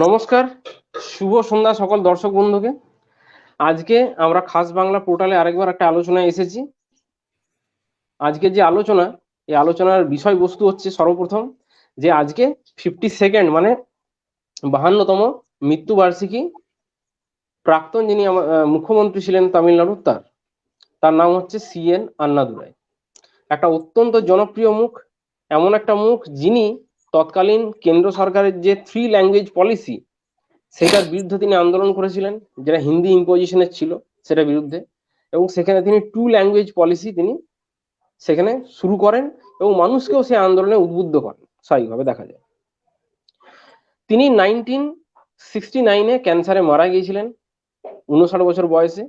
নমস্কার, শুভ সন্ধ্যা সকল দর্শক বন্ধুকে। আজকে আমরা খাস বাংলা পোর্টালে আরেকবার একটা আলোচনায় এসেছি। আজকে যে আলোচনা, এই আলোচনার বিষয়বস্তু হচ্ছে সর্বপ্রথম যে আজকে 52nd মানে 52তম মৃত্যুবার্ষিকী প্রাক্তন যিনি মুখ্যমন্ত্রী ছিলেন তামিলনাড়ুর, তার নাম হচ্ছে CN আন্নাদুরাই। একটা অত্যন্ত জনপ্রিয় মুখ, এমন একটা মুখ যিনি তৎকালীন কেন্দ্র সরকারের যে 3 ল্যাঙ্গুয়েজ পলিসি সেটার বিরুদ্ধে তিনি আন্দোলন করেছিলেন, যেটা হিন্দি ইম্পোজিশনের ছিল সেটার বিরুদ্ধে, এবং সেখানে তিনি 2 ল্যাঙ্গুয়েজ পলিসি তিনি সেখানে শুরু করেন এবং মানুষকেও সেই আন্দোলনে উদ্বুদ্ধ করেন। স্বাভাবিকভাবে দেখা যায় তিনি 1969-এ ক্যান্সারে মারা গিয়েছিলেন 59 বছর বয়সে।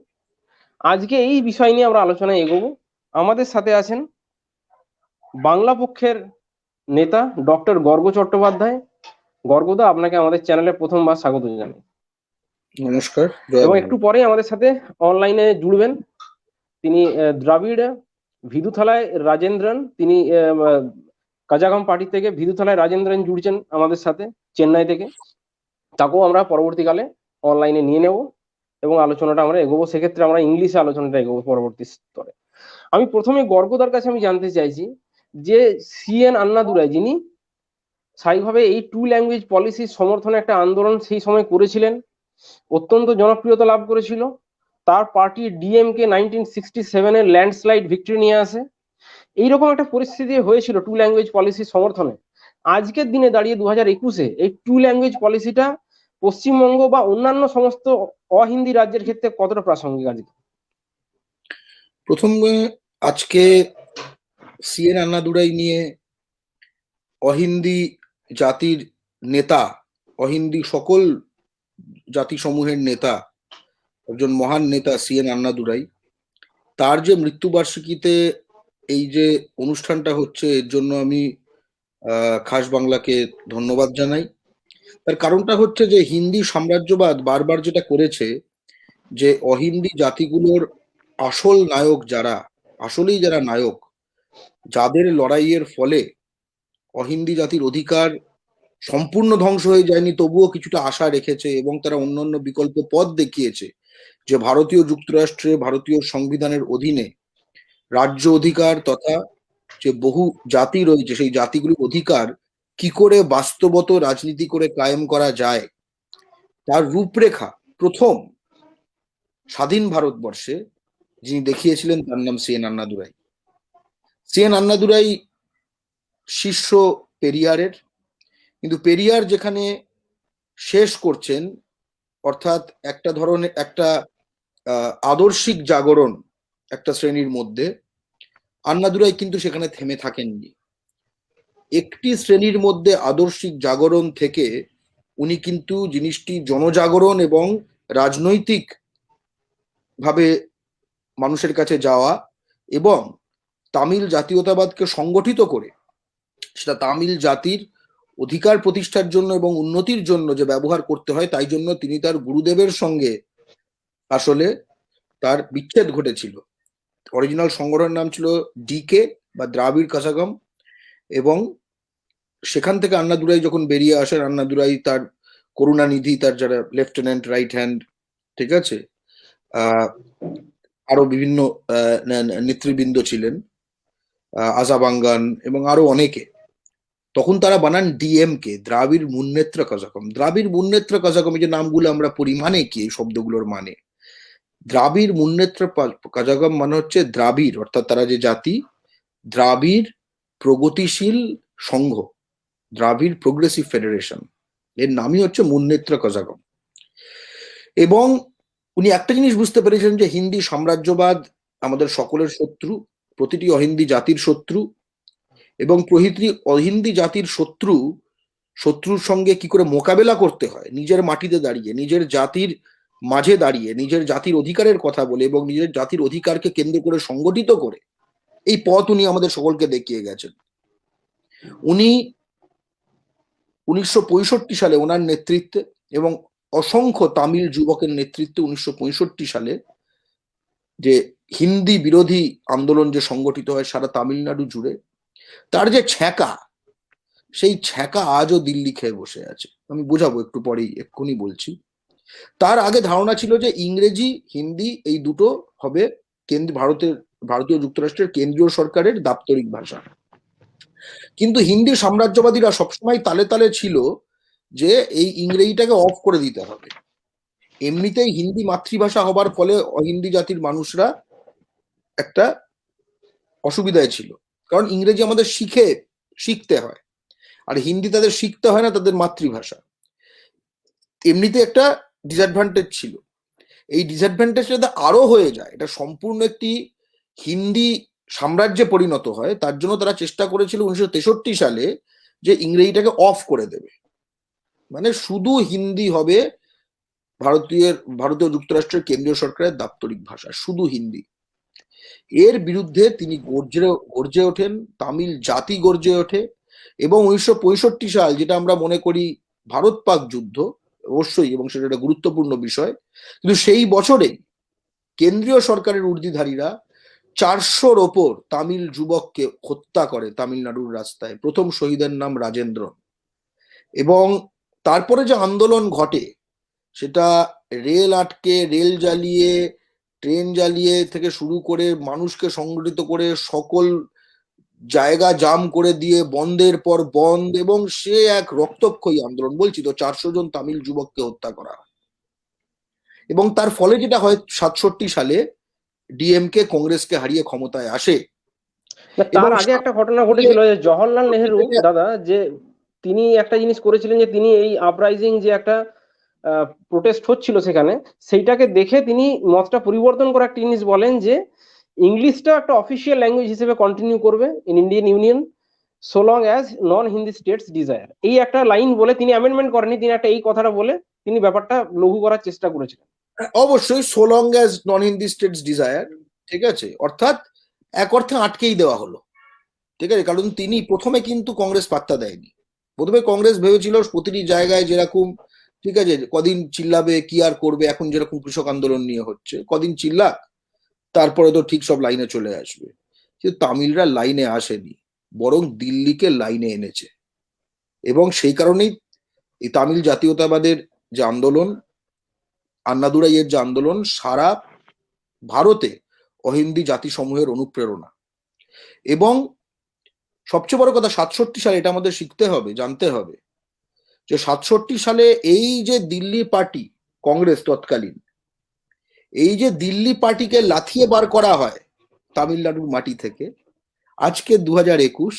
আজকে এই বিষয় নিয়ে আমরা আলোচনায় এগোবো। আমাদের সাথে আছেন বাংলা পক্ষের নেতা ডক্টর গর্গ চট্টোপাধ্যায়। গর্গদা, আপনাকে আমাদের চ্যানেলে প্রথমবার স্বাগত জানাই। নমস্কার। এবং একটু পরে আমাদের সাথে অনলাইনে জুড়বেন তিনি দ্রাবিড় ভিদুথালায় রাজেন্দ্রন, তিনি কাজাগাম পার্টি থেকে ভিদুথালায় রাজেন্দ্রন জুড়ছেন আমাদের সাথে চেন্নাই থেকে। তাকেও আমরা পরবর্তীকালে অনলাইনে নিয়ে নেব এবং আলোচনাটা আমরা এগোবো। সেক্ষেত্রে আমরা ইংলিশে আলোচনাটা এগোবো পরবর্তী স্তরে। আমি প্রথমে গর্গদার কাছে আমি জানতে চাইছি যে CN আন্নাদুরাই, যিনি স্থায়ীভাবে এই 2 ল্যাঙ্গুয়েজ পলিসির সমর্থনে একটা আন্দোলন সেই সময় করেছিলেন, অত্যন্ত জনপ্রিয়তা লাভ করেছিল। তার পার্টি DMK 1967 এর ল্যান্ডস্লাইড ভিক্টরি নিয়ে আসে। এইরকম একটা পরিস্থিতি হয়েছিল 2 ল্যাঙ্গুয়েজ পলিসির সমর্থনে। আজকের দিনে দাঁড়িয়ে 2021-এ এই 2 ল্যাঙ্গুয়েজ পলিসিটা পশ্চিমবঙ্গ বা অন্যান্য সমস্ত অহিন্দি রাজ্যের ক্ষেত্রে কতটা প্রাসঙ্গিক? আজকে প্রথমে আজকে CN আন্নাদুরাই নিয়ে অহিন্দি জাতির নেতা, অহিন্দি সকল জাতিসমূহের নেতা, একজন মহান নেতা CN আন্নাদুরাই, তার যে মৃত্যুবার্ষিকীতে এই যে অনুষ্ঠানটা হচ্ছে, এর জন্য আমি খাস বাংলাকে ধন্যবাদ জানাই। তার কারণটা হচ্ছে যে হিন্দি সাম্রাজ্যবাদ বারবার যেটা করেছে, যে অহিন্দি জাতিগুলোর আসল নায়ক যারা, আসলেই যারা নায়ক, যাদের লড়াইয়ের ফলে অহিন্দি জাতির অধিকার সম্পূর্ণ ধ্বংস হয়ে যায়নি, তবুও কিছুটা আশা রেখেছে এবং তারা অন্যান্য বিকল্প পথ দেখিয়েছে, যে ভারতীয় যুক্তরাষ্ট্রে ভারতীয় সংবিধানের অধীনে রাজ্য অধিকার তথা যে বহু জাতি রয়েছে, সেই জাতিগুলির অধিকার কি করে বাস্তবত রাজনীতি করে কায়েম করা যায়, তার রূপরেখা প্রথম স্বাধীন ভারতবর্ষে যিনি দেখিয়েছিলেন, তার নাম CN আন্নাদুরাই। CN আন্নাদুরাই শিষ্য পেরিয়ারের, কিন্তু পেরিয়ার যেখানে শেষ করছেন, অর্থাৎ একটা ধরনের একটা আদর্শিক জাগরণ একটা শ্রেণীর মধ্যে, আন্নাদুরাই কিন্তু সেখানে থেমে থাকেননি। একটি শ্রেণীর মধ্যে আদর্শিক জাগরণ থেকে উনি কিন্তু জিনিসটি জনজাগরণ এবং রাজনৈতিক ভাবে মানুষের কাছে যাওয়া এবং তামিল জাতীয়তাবাদকে সংগঠিত করে সেটা তামিল জাতির অধিকার প্রতিষ্ঠার জন্য এবং উন্নতির জন্য যে ব্যবহার করতে হয়, তাই জন্য তিনি তার গুরুদেবের সঙ্গে আসলে তার বিচ্ছেদ ঘটেছিল। অরিজিনাল সংগঠনের নাম ছিল DK বা দ্রাবিড় কাজাগম, এবং সেখান থেকে আন্নাদুরাই যখন বেরিয়ে আসেন, আন্নাদুরাই তার করুণানিধি, তার যারা লেফটেন্যান্ট রাইট হ্যান্ড, ঠিক আছে, আরো বিভিন্ন নেতৃবৃন্দ ছিলেন, আজাবাঙ্গান এবং আরো অনেকে, তখন তারা বানান DMK, দ্রাবিড় মুন্নেত্র কাজাগম। দ্রাবিড় মুন্নেত্র কাজাগম, এই যে নামগুলো আমরা পড়ি, মানে কি এই শব্দগুলোর মানে? দ্রাবিড় মুন্নেত্র কাজাগম মানে হচ্ছে দ্রাবিড়, অর্থাৎ তারা যে জাতি, দ্রাবিড় প্রগতিশীল সংঘ, দ্রাবিড় প্রোগ্রেসিভ ফেডারেশন, এর নামই হচ্ছে মুন্নেত্র কাজাগম। এবং উনি একটা জিনিস বুঝতে পেরেছেন যে হিন্দি সাম্রাজ্যবাদ আমাদের সকলের শত্রু, প্রতিটি অহিন্দি জাতির শত্রু, এবং প্রতিটি অহিন্দি জাতির শত্রুর সঙ্গে কি করে মোকাবেলা করতে হয়, নিজের মাটিতে দাঁড়িয়ে, নিজের জাতির মাঝে দাঁড়িয়ে, নিজের জাতির অধিকারের কথা বলে এবং নিজের জাতির অধিকারকে কেন্দ্র করে সংগঠিত করে, এই পথ উনি আমাদের সকলকে দেখিয়ে গেছেন। উনি 1965 সালে ওনার নেতৃত্বে এবং অসংখ্য তামিল যুবকের নেতৃত্বে 1965 সালে যে হিন্দি বিরোধী আন্দোলন যে সংগঠিত হয় সারা তামিলনাড়ু জুড়ে, তার যে ছ্যাঁকা, সেই ছ্যাঁকা আজও দিল্লি খেয়ে বসে আছে। আমি বোঝাবো একটু পরেই, এক্ষুনি বলছি। তার আগে ধারণা ছিল যে ইংরেজি হিন্দি এই দুটো হবে ভারতীয় যুক্তরাষ্ট্রের কেন্দ্রীয় সরকারের দাপ্তরিক ভাষা। কিন্তু হিন্দি সাম্রাজ্যবাদীরা সবসময় তালে তালে ছিল যে এই ইংরেজিটাকে অফ করে দিতে হবে। এমনিতেই হিন্দি মাতৃভাষা হবার ফলে অহিন্দি জাতির মানুষরা একটা অসুবিধায় ছিল, কারণ ইংরেজি আমাদের শিখতে হয়, আর হিন্দি তাদের শিখতে হয় না, তাদের মাতৃভাষা। এমনিতে একটা ডিসঅ্যাডভান্টেজ ছিল। এই ডিসঅ্যাডভান্টেজ যাতে আরো হয়ে যায়, এটা সম্পূর্ণ একটি হিন্দি সাম্রাজ্যে পরিণত হয়, তার জন্য তারা চেষ্টা করেছিল 1963 সালে যে ইংরেজিটাকে অফ করে দেবে, মানে শুধু হিন্দি হবে ভারতীয় যুক্তরাষ্ট্রের কেন্দ্রীয় সরকারের দাপ্তরিক ভাষা, শুধু হিন্দি। এর বিরুদ্ধে তিনি গর্জে ওঠেন, তামিল জাতি গর্জে ওঠে, এবং 1965 সাল, যেটা আমরা মনে করি ভারত পাক যুদ্ধ, অবশ্যই, এবং সেটা একটা গুরুত্বপূর্ণ বিষয়, কিন্তু সেই বছরেই কেন্দ্রীয় সরকারের ঊর্ধ্বধারীরা 400-র ওপর তামিল যুবককে হত্যা করে তামিলনাড়ুর রাস্তায়। প্রথম শহীদের নাম রাজেন্দ্রন। এবং তারপরে যে আন্দোলন ঘটে, সেটা রেল আটকে, রেল জ্বালিয়ে, ট্রেন জ্বালিয়ে থেকে শুরু করে মানুষকে সংগঠিত করে সকল জায়গা জাম করে দিয়ে বন্ধের পর বন্ধ, এবং সে এক রক্তক্ষয়ী আন্দোলন। বলছি তো, 400 জন তামিল যুবককে হত্যা করা হয়। এবং তার ফলে যেটা হয়, 67 সালে ডিএমকে কংগ্রেসকে হারিয়ে ক্ষমতায় আসে। এবং তার আগে একটা ঘটনা ঘটেছিল যে জওহরলাল নেহেরু দাদা, যে তিনি একটা জিনিস করেছিলেন, যে তিনি এই আপরাইজিং যে একটা প্রোটেস্ট হচ্ছিল সেখানে, সেইটাকে দেখে তিনি মতটা পরিবর্তন করে একটা জিনিস বলেন যে ইংলিশটা একটা অফিসিয়াল ল্যাঙ্গুয়েজ হিসেবে কন্টিনিউ করবে in Indian union so long as non Hindi states desire. এই একটা লাইন বলে তিনি অ্যামেন্ডমেন্ট করেনি, তিনি একটা এই কথাটা বলে তিনি ব্যাপারটা লঘু করার চেষ্টা করেছিলেন। অবশ্যই, সো লং অ্যাজ নন হিন্দি স্টেটস ডিজায়ার, ঠিক আছে, অর্থাৎ এক অর্থে আটকেই দেওয়া হলো, ঠিক আছে। কারণ তিনি প্রথমে কিন্তু কংগ্রেস পাত্তা দেয়নি। প্রথমে কংগ্রেস ভেবেছিল প্রতিটি জায়গায় যেরকম, ঠিক আছে, কদিন চিল্লাবে, কি আর করবে, এখন যেরকম কৃষক আন্দোলন নিয়ে হচ্ছে, কদিন চিল্লাক, তারপরে তো ঠিক সব লাইনে চলে আসবে। কিন্তু তামিলরা লাইনে আসেনি, বরং দিল্লিকে লাইনে এনেছে। এবং সেই কারণেই এই তামিল জাতীয়তাবাদের যে আন্দোলন, আন্নাদুরাইয়ের যে আন্দোলন, সারা ভারতে অহিন্দি জাতিসমূহের অনুপ্রেরণা। এবং সবচেয়ে বড় কথা, 67 সালে, এটা আমাদের শিখতে হবে, জানতে হবে, যে 67 সালে এই যে দিল্লি পার্টি, কংগ্রেস তৎকালীন, এই যে দিল্লি পার্টিকে লাথিয়ে বার করা হয় তামিলনাড়ুর মাটি থেকে, আজকে 2021,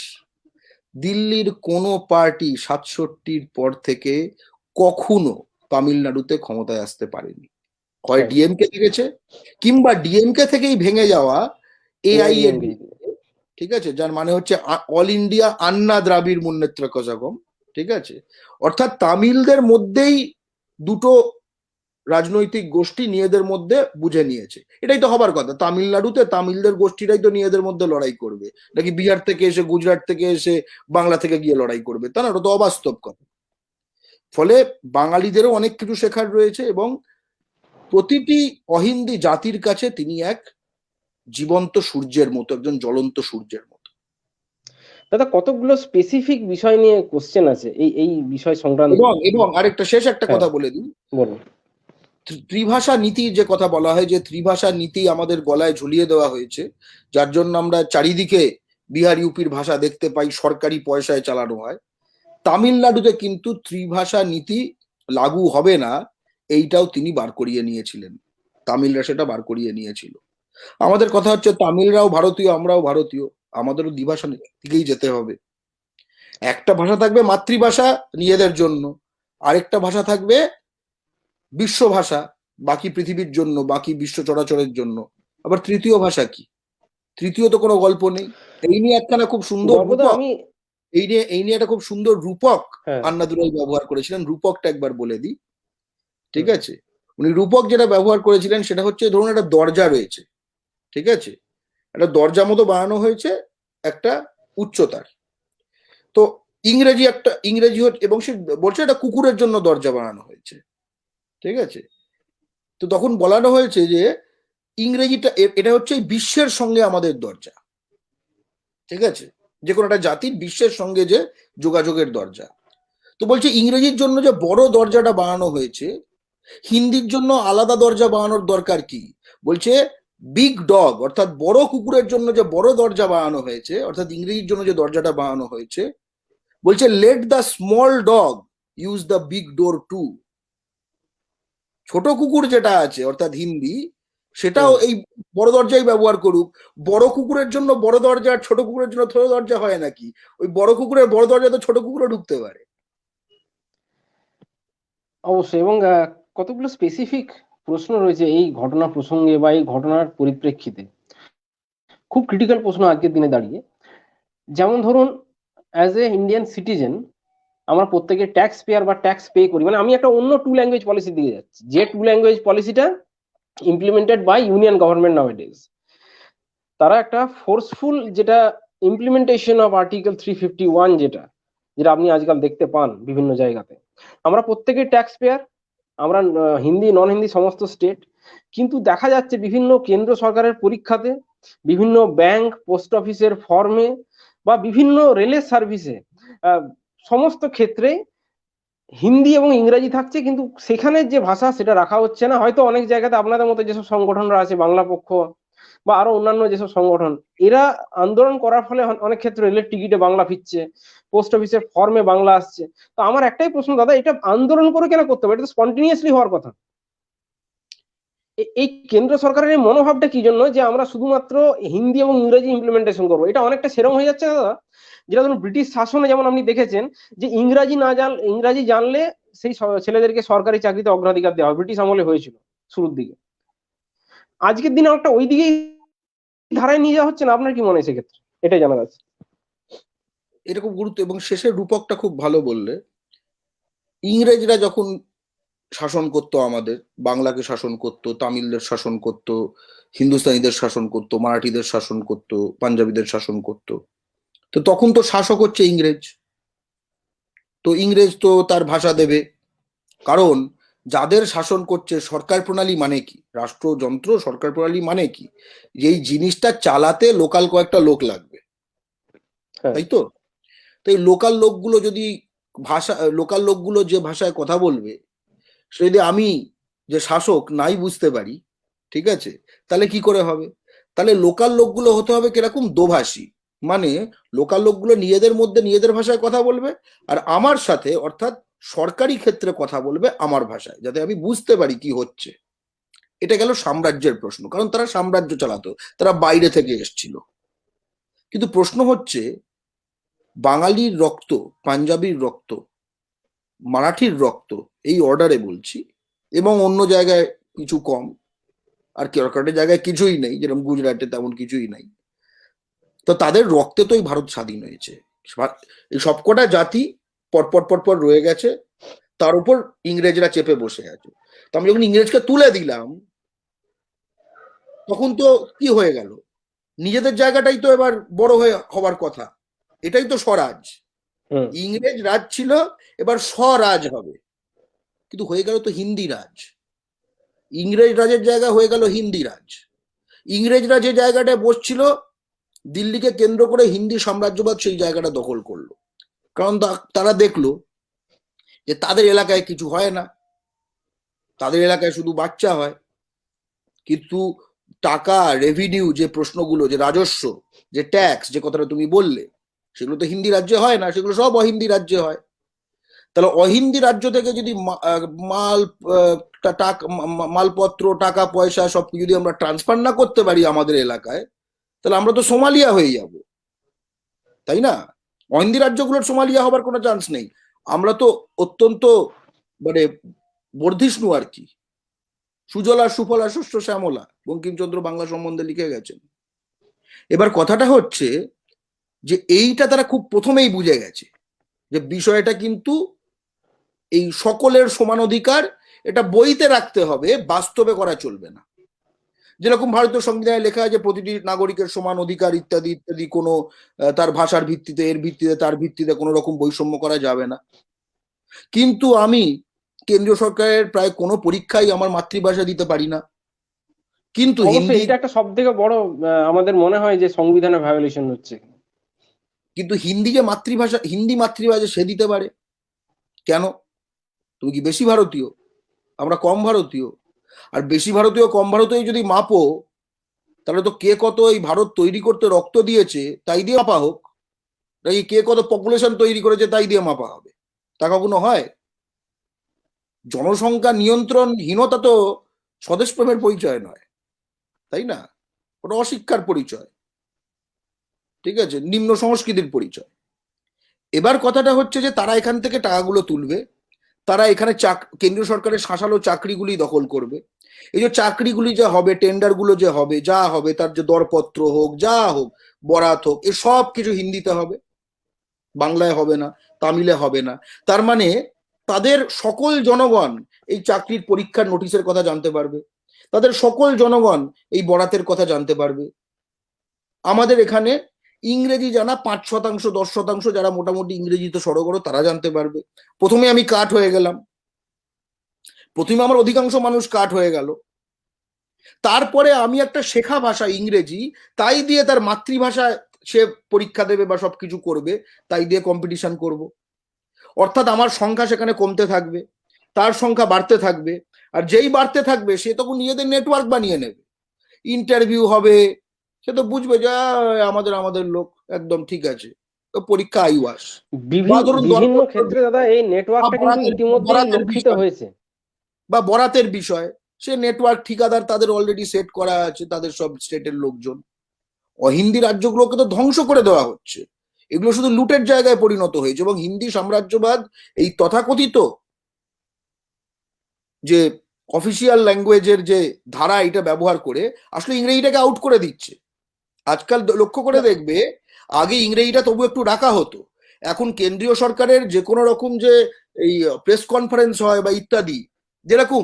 দিল্লির কোনো পার্টি 67-র পর থেকে কখনো তামিলনাড়ুতে ক্ষমতায় আসতে পারেনি। হয় ডিএমকে থেকেছে, কিংবা ডিএমকে থেকেই ভেঙে যাওয়া এআইএডিএমকে, ঠিক আছে, যার মানে হচ্ছে অল ইন্ডিয়া আন্না দ্রাবিড় মুন্নেত্র কজগম, ঠিক আছে। অর্থাৎ তামিলদের মধ্যেই দুটো রাজনৈতিক গোষ্ঠী নিজেদের মধ্যে বুঝে নিয়েছে। এটাই তো হবার কথা। তামিলনাড়ুতে তামিলদের গোষ্ঠীরাই তো নিজেদের মধ্যে লড়াই করবে, নাকি বিহার থেকে এসে, গুজরাট থেকে এসে, বাংলা থেকে গিয়ে লড়াই করবে? তা না, ওটা তো অবাস্তব কথা। ফলে বাঙালিদেরও অনেক কিছু শেখার রয়েছে, এবং প্রতিটি অহিন্দি জাতির কাছে তিনি এক জীবন্ত সূর্যের মতো, একজন জ্বলন্ত সূর্যের মতো। দাদা, কতগুলো স্পেসিফিক বিষয় নিয়ে কোশ্চেন আছে এই এই বিষয় সংক্রান্ত। এবং আরেকটা শেষ একটা কথা বলে দিই, বলুন। ত্রিভাষা নীতির যে কথা বলা হয়, যে ত্রিভাষা নীতি আমাদের গলায় ঝুলিয়ে দেওয়া হয়েছে, যার জন্য আমরা চারিদিকে বিহার ইউপির ভাষা দেখতে পাই, সরকারি পয়সায় চালানো হয়। তামিলনাড়ুতে কিন্তু ত্রিভাষা নীতি লাগু হবে না, এইটাও তিনি বার করিয়ে নিয়েছিলেন। তামিলরা সেটা বার করিয়ে নিয়েছিল। আমাদের কথা হচ্ছে, তামিলরাও ভারতীয়, আমরাও ভারতীয়, আমাদেরও দ্বিভাষা দিকেই যেতে হবে। একটা ভাষা থাকবে মাতৃভাষা নিজেদের জন্য, আরেকটা ভাষা থাকবে বিশ্ব ভাষা, বাকি পৃথিবীর জন্য, বাকি বিশ্ব চরাচরের জন্য। আবার তৃতীয় ভাষা কি? তৃতীয় তো কোনো গল্প নেই। এই নিয়ে একখানা খুব সুন্দর রূপক, এই নিয়ে একটা খুব সুন্দর রূপক আন্নাদুরাই ব্যবহার করেছিলেন। রূপকটা একবার বলে দিই, ঠিক আছে। উনি রূপক যেটা ব্যবহার করেছিলেন, সেটা হচ্ছে, ধরুন একটা দরজা রয়েছে, ঠিক আছে, একটা দরজা মতো বানানো হয়েছে একটা উচ্চতার। তো ইংরেজি এবং সে বলছে এটা কুকুরের জন্য দরজা বানানো হয়েছে, ঠিক আছে। তো তখন বলানো হয়েছে যে ইংরেজিটা, এটা হচ্ছে বিশ্বের সঙ্গে আমাদের দরজা, ঠিক আছে, যে কোনো একটা জাতির বিশ্বের সঙ্গে যে যোগাযোগের দরজা। তো বলছে ইংরেজির জন্য যে বড় দরজাটা বানানো হয়েছে, হিন্দির জন্য আলাদা দরজা বানানোর দরকার কি? বলছে বিগ ডগ অর্থাৎ বড় কুকুরের জন্য যে বড় দরজা বানানো হয়েছে, অর্থাৎ ইংরেজির জন্য যে দরজাটা বানানো হয়েছে, বলছে let the small dog use the big door to. ছোট কুকুর যেটা আছে অর্থাৎ হিন্দি, সেটাও এই বড় দরজাই ব্যবহার করুক। বড় কুকুরের জন্য বড় দরজা আর ছোট কুকুরের জন্য ছোট দরজা হয় নাকি? ওই বড় কুকুরের বড় দরজা তো ছোট কুকুরও ঢুকতে পারে। অবশ্যই, এবং কতগুলো স্পেসিফিক প্রশ্ন রয়েছে এই ঘটনা প্রসঙ্গে বা এই ঘটনার পরিপ্রেক্ষিতে, খুব ক্রিটিক্যাল প্রশ্ন আজকের দিনে দাঁড়িয়ে। যেমন ধরুন, অ্যাজ এ ইন্ডিয়ান সিটিজেন আমরা প্রত্যেকে ট্যাক্স পেয়ার বা ট্যাক্স পে করি, মানে আমি একটা অন্য টু ল্যাঙ্গুয়েজ পলিসির দিকে যাচ্ছি, যে টু ল্যাঙ্গুয়েজ পলিসিটা implemented by union government nowadays. তারা একটা ফোর্সফুল যেটা ইমপ্লিমেন্টেশন অফ আর্টিকেল 351, যেটা যেটা আপনি আজকাল দেখতে পান বিভিন্ন জায়গাতে। আমরা প্রত্যেকে ট্যাক্স পেয়ার, আমরা হিন্দি নন হিন্দি সমস্ত স্টেট, কিন্তু দেখা যাচ্ছে বিভিন্ন কেন্দ্র সরকারের পরীক্ষাতে, বিভিন্ন ব্যাংক পোস্ট অফিসের ফর্মে বা বিভিন্ন রেলের সার্ভিসে সমস্ত ক্ষেত্রে হিন্দি এবং ইংরেজি থাকছে, কিন্তু সেখানে যে ভাষা সেটা রাখা হচ্ছে না। হয়তো অনেক জায়গাতে আপনাদের মতো যেসব সংগঠনরা আছে, বাংলা পক্ষ বা আরো অন্যান্য যেসব সংগঠন, এরা আন্দোলন করার ফলে অনেক ক্ষেত্রে রেলের টিকিটে বাংলা ফিরছে, পোস্ট অফিসের ফর্মে বাংলা আসছে। তো আমার একটাই প্রশ্ন, দাদা, এটা আন্দোলন করে কেন করতে হবে? এটা তো স্পন্টিনিয়াসলি হওয়ার কথা। এই কেন্দ্র সরকারের এই মনোভাবটা কি জন্য যে আমরা শুধুমাত্র হিন্দি এবং ইংরেজি ইমপ্লিমেন্টেশন করবো? এটা অনেকটা সেরকম হয়ে যাচ্ছে না দাদা, যেটা ধরুন ব্রিটিশ শাসনে যেমন আপনি দেখেছেন যে ইংরাজি জানলে সেই ছেলেদেরকে সরকারি চাকরিতে অগ্রাধিকার দেওয়া হয়, ব্রিটিশ আমলে হয়েছিল শুরুর দিকে। আজকের দিনে একটা ওই দিকেই ধারায় নিয়ে যাওয়া হচ্ছে না? আপনার কি মনে হয় সেক্ষেত্রে? এটাই জানা যাচ্ছে। এটা খুব গুরুত্ব, এবং শেষের রূপকটা খুব ভালো বললে। ইংরেজরা যখন শাসন করতো, আমাদের বাংলাকে শাসন করতো, তামিলদের শাসন করতো, হিন্দুস্তানিদের শাসন করতো, মারাঠিদের শাসন করতো, পাঞ্জাবিদের শাসন করতো, তো তখন তো শাসক হচ্ছে ইংরেজ। তো ইংরেজ তো তার ভাষা দেবে, কারণ যাদের শাসন করছে, সরকার প্রণালী মানে কি, রাষ্ট্রযন্ত্র সরকার প্রণালী মানে কি, যেই জিনিসটা চালাতে লোকাল কয়েকটা লোক লাগবে, হ্যাঁ, তাই তো? তো এই লোকাল লোকগুলো যে ভাষায় কথা বলবে, সে যদি আমি যে শাসক নাই বুঝতে পারি, ঠিক আছে, তাহলে কি করে হবে? তাহলে লোকাল লোকগুলো হতে হবে কিরকম? দোভাষী। মানে লোকাল লোকগুলো নিজেদের মধ্যে নিজেদের ভাষায় কথা বলবে, আর আমার সাথে অর্থাৎ সরকারি ক্ষেত্রে কথা বলবে আমার ভাষায়, যাতে আমি বুঝতে পারি কি হচ্ছে। এটা গেল সাম্রাজ্যের প্রশ্ন, কারণ তারা সাম্রাজ্য চালাতো, তারা বাইরে থেকে এসছিল। কিন্তু প্রশ্ন হচ্ছে, বাঙালির রক্ত, পাঞ্জাবির রক্ত, মারাঠির রক্ত, এই অর্ডারে বলছি, এবং অন্য জায়গায় কিছু কম, আর কেরকাটের জায়গায় কিছুই নেই, যেরকম গুজরাটে তেমন কিছুই নাই, তো তাদের রক্তে তো এই ভারত স্বাধীন হয়েছে। এই সবকটা জাতি পরপর পরপর রয়ে গেছে, তার উপর ইংরেজরা চেপে বসে আছে। তো আমি যখন ইংরেজকে তুলে দিলাম, তখন তো কি হয়ে গেল? নিজেদের জায়গাটাই তো এবার বড় হয়ে হবার কথা, এটাই তো স্বরাজ। ইংরেজ রাজ ছিল, এবার স্বরাজ হবে, কিন্তু হয়ে গেল তো হিন্দি রাজ। ইংরেজ রাজের জায়গা হয়ে গেল হিন্দি রাজ। ইংরেজরা যে জায়গাটায় বসছিল, দিল্লিকে কেন্দ্র করে হিন্দি সাম্রাজ্যবাদ সেই জায়গাটা দখল করলো, কারণ তারা দেখলো যে তাদের এলাকায় কিছু হয় না, তাদের এলাকায় শুধু বাচ্চা হয়। কিন্তু টাকা, রেভিনিউ, যে প্রশ্নগুলো, যে রাজস্ব, যে ট্যাক্স, যে কথাটা তুমি বললে, সেগুলো তো হিন্দি রাজ্যে হয় না, সেগুলো সব অহিন্দি রাজ্যে হয়। তাহলে অহিন্দি রাজ্য থেকে যদি মাল মালপত্র, টাকা পয়সা সব যদি আমরা ট্রান্সফার না করতে পারি আমাদের এলাকায়, তাহলে আমরা তো সোমালিয়া হয়ে যাব, তাই না? অহিন্দি রাজ্যগুলোর সোমালিয়া হবার কোনো চান্স নেই। আমরা তো অত্যন্ত মানে বর্ধিষ্ণু আর কি, সুজলা সুফলা শস্য শ্যামলা, বঙ্কিমচন্দ্র বাংলা সম্বন্ধে লিখে গেছেন। এবার কথাটা হচ্ছে যে এইটা তারা খুব প্রথমেই বুঝে গেছে, যে বিষয়টা কিন্তু এই সকলের সমান অধিকার, এটা বইতে রাখতে হবে, বাস্তবে করা চলবে না। যেরকম ভারতীয় সংবিধানে লেখা আছে প্রতিটি নাগরিকের সমান অধিকার ইত্যাদি ইত্যাদি, কোনো তার ভাষার ভিত্তিতে, এর ভিত্তিতে, তার ভিত্তিতে কোনো রকম বৈষম্য করা যাবে না। কিন্তু আমি কেন্দ্রীয় সরকারের প্রায় কোনো পরীক্ষায় আমার মাতৃভাষা দিতে পারি না, কিন্তু অবশ্যই হিন্দি। এটা একটা সব থেকে বড় আমাদের মনে হয় যে সংবিধানের ভায়োলেশন হচ্ছে। কিন্তু হিন্দি মাতৃভাষা সে দিতে পারে কেন? তুমি কি বেশি ভারতীয়? আমরা কম ভারতীয়? আর বেশি ভারতীয় কম ভারতীয় যদি মাপো, তাহলে তো কে কত এই ভারত তৈরি করতে রক্ত দিয়েছে তাই দিয়ে মাপা হোক, নাকি কে কত পপুলেশন তৈরি করেছে তাই দিয়ে মাপা হবে? তা কখনো হয়? জনসংখ্যা নিয়ন্ত্রণহীনতা তো স্বদেশ প্রেমের পরিচয় নয়, তাই না? ওটা অশিক্ষার পরিচয়, ঠিক আছে, নিম্ন সংস্কৃতির পরিচয়। এবার কথাটা হচ্ছে যে তারা এখান থেকে টাকাগুলো তুলবে, তারা এখানে কেন্দ্রীয় সরকারের শাসালো চাকরিগুলি দখল করবে। এই যে চাকরিগুলি যে হবে, টেন্ডারগুলো যে হবে, যা হবে, তার যে দরপত্র হোক, যা হোক, বরাত হোক, এ সব কিছু হিন্দিতে হবে, বাংলায় হবে না, তামিলে হবে না। তার মানে তাদের সকল জনগণ এই চাকরির পরীক্ষার নোটিশের কথা জানতে পারবে, তাদের সকল জনগণ এই বরাতের কথা জানতে পারবে। আমাদের এখানে ইংরেজি জানা 5%, 10% যারা মোটামুটি ইংরেজিতে সড়গড়, তারা জানতে পারবে। প্রথমে আমি কাট হয়ে গেলাম, প্রথমে আমার অধিকাংশ মানুষ কাট হয়ে গেল। তারপরে আমি একটা শেখা ভাষা ইংরেজি, তাই দিয়ে তার মাতৃভাষায় সে পরীক্ষা দেবে বা সবকিছু করবে, তাই দিয়ে কম্পিটিশন করব। অর্থাৎ আমার সংখ্যা সেখানে কমতে থাকবে, তার সংখ্যা বাড়তে থাকবে। আর যেই বাড়তে থাকবে সে তখন নিজেদের নেটওয়ার্ক বানিয়ে নেবে, ইন্টারভিউ হবে, সে তো বুঝবে যে আমাদের লোক একদম ঠিক আছে, তো পরীক্ষা আইওয়াস। বা ধরুন বিভিন্ন ক্ষেত্রে দাদা এই নেটওয়ার্কটা কিন্তু ইতিমধ্যেই বরাতের লক্ষিত বিষয়, হয়েছে। বা বরাতের বিষয়, সে নেটওয়ার্ক ঠিকাদার তাদের অলরেডি সেট করা আছে, তাদের সব স্টেটের লোকজন। অহিন্দি রাজ্যগুলোকে তো ধ্বংস করে দেওয়া হচ্ছে, এগুলো শুধু লুটের জায়গায় পরিণত হয়েছে। এবং হিন্দি সাম্রাজ্যবাদ এই তথাকথিত যে অফিসিয়াল ল্যাঙ্গুয়েজের যে ধারা, এটা ব্যবহার করে আসলে ইংরেজিটাকে আউট করে দিচ্ছে। আজকাল লক্ষ্য করে দেখবে, আগে ইংরেজিটা তবু একটু রাখা হতো, এখন কেন্দ্রীয় সরকারের যে কোনো রকম যে এই প্রেস কনফারেন্স হয় বা ইত্যাদি, যেরকম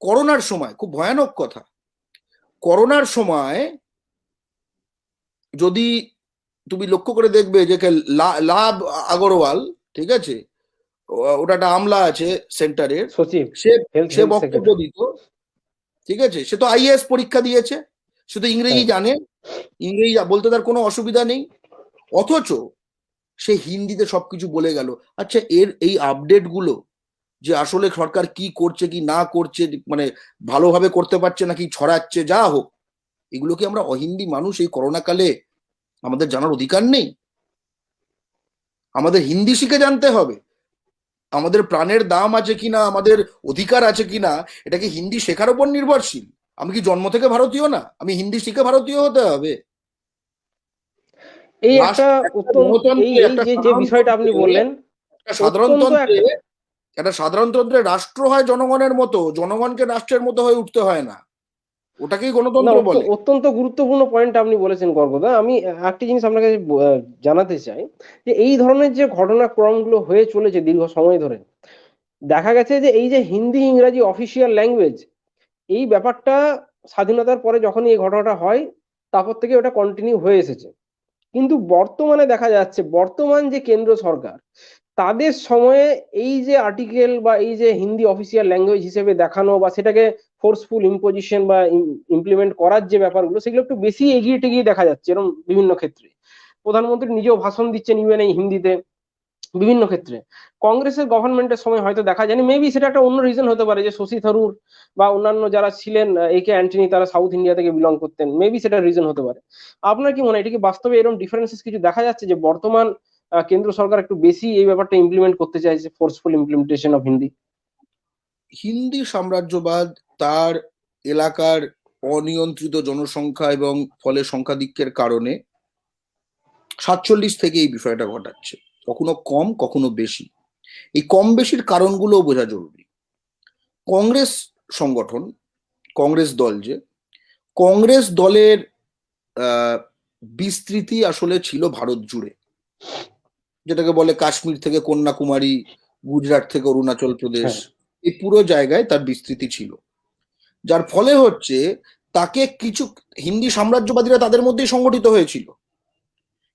করোনার সময়, খুব ভয়ানক কথা, করোনার সময় যদি তুমি লক্ষ্য করে দেখবে যে লাভ আগরওয়াল, ঠিক আছে, ওটা একটা আমলা আছে সেন্টারের, সচিব, সে হেলথ সে বক্তব্য সেক্রেটারি। দিত, ঠিক আছে, সে তো আইএএস পরীক্ষা দিয়েছে, সে তো ইংরেজি জানে, ইংরেজি বলতে তার কোনো অসুবিধা নেই, অথচ সে হিন্দিতে সবকিছু বলে গেল। আচ্ছা, এই আপডেট গুলো যে আসলে সরকার কি করছে কি না করছে, মানে ভালোভাবে করতে পারছে নাকি ছড়াচ্ছে, যা হোক, এগুলো কি আমরা অহিন্দি মানুষ এই করোনা কালে আমাদের জানার অধিকার নেই? আমাদের হিন্দি শিখে জানতে হবে। আমাদের প্রাণের দাম আছে কিনা, আমাদের অধিকার আছে কিনা, এটা কি হিন্দি শেখার উপর নির্ভরশীল? আমি কি জন্ম থেকে ভারতীয় না? আমি হিন্দি শিখে ভারতীয় হতে হবে? এই একটা একটা অত্যন্ত এই গণতন্ত্রে, এই যে যে বিষয়টা আপনি বললেন, একটা সাধারণতন্ত্রে, অত্যন্ত একটা একটা সাধারণতন্ত্রে রাষ্ট্র হয় জনগণের মতো, জনগণকে রাষ্ট্রের মতো হয়ে উঠতে হয় না, ওটাকেই না গণতন্ত্র বলে। অত্যন্ত গুরুত্বপূর্ণ পয়েন্ট আপনি বলেছেন গর্গদা। আমি একটি জিনিস আপনাকে জানাতে চাই, যে এই ধরনের যে ঘটনাক্রমগুলো হয়ে চলেছে দীর্ঘ সময় ধরে, দেখা গেছে যে এই যে হিন্দি ইংরাজি অফিসিয়াল ল্যাঙ্গুয়েজ, এই ব্যাপারটা স্বাধীনতার পরে যখনই এই ঘটনাটা হয়, তারপর থেকে ওটা কন্টিনিউ হয়ে এসেছে। কিন্তু বর্তমানে দেখা যাচ্ছে, বর্তমান যে কেন্দ্র সরকার, তাদের সময়ে এই যে আর্টিকেল বা এই যে হিন্দি অফিসিয়াল ল্যাঙ্গুয়েজ হিসেবে দেখানো বা সেটাকে ফোর্সফুল ইম্পোজিশন বা ইমপ্লিমেন্ট করার যে ব্যাপারগুলো, সেগুলো একটু বেশি এগিয়ে টেগিয়ে দেখা যাচ্ছে এরকম বিভিন্ন ক্ষেত্রে। প্রধানমন্ত্রী নিজেও ভাষণ দিচ্ছেন ইভেন এই হিন্দিতে বিভিন্ন ক্ষেত্রে। কংগ্রেসের গভর্নমেন্টের সময় হয়তো দেখা যায়নি, মেবি সেটা একটা অন্য রিজন হতে পারে, যে শশী থারুর বা অন্যান্য যারা ছিলেন, এ কে অ্যান্টনি, তারা সাউথ ইন্ডিয়া থেকে বিলং করতেন, মেবি সেটা রিজন হতে পারে। আপনার কি মনে হয় এটা কি বাস্তবে এরকম ডিফারেন্সেস কিছু দেখা যাচ্ছে, যে বর্তমান কেন্দ্র সরকার একটু বেশি এই ব্যাপারটা ইমপ্লিমেন্ট করতে চাইছে, forceful implementation of Hindi? Hindi সাম্রাজ্যবাদ তার এলাকার অনিয়ন্ত্রিত জনসংখ্যা এবং ফলে সংখ্যাধিক্যের কারণে 47 থেকে এই বিষয়টা ঘটাচ্ছে, কখনো কম কখনো বেশি। এই কম বেশির কারণগুলো বোঝা জরুরি। কংগ্রেস সংগঠন, কংগ্রেস দল, যে কংগ্রেস দলের আহ বিস্তৃতি আসলে ছিল ভারত জুড়ে, যেটাকে বলে কাশ্মীর থেকে কন্যাকুমারী, গুজরাট থেকে অরুণাচল প্রদেশ, হ্যাঁ, এই পুরো জায়গায় তার বিস্তৃতি ছিল। যার ফলে হচ্ছে তাকে কিছু হিন্দি সাম্রাজ্যবাদীরা তাদের মধ্যেই সংগঠিত হয়েছিল,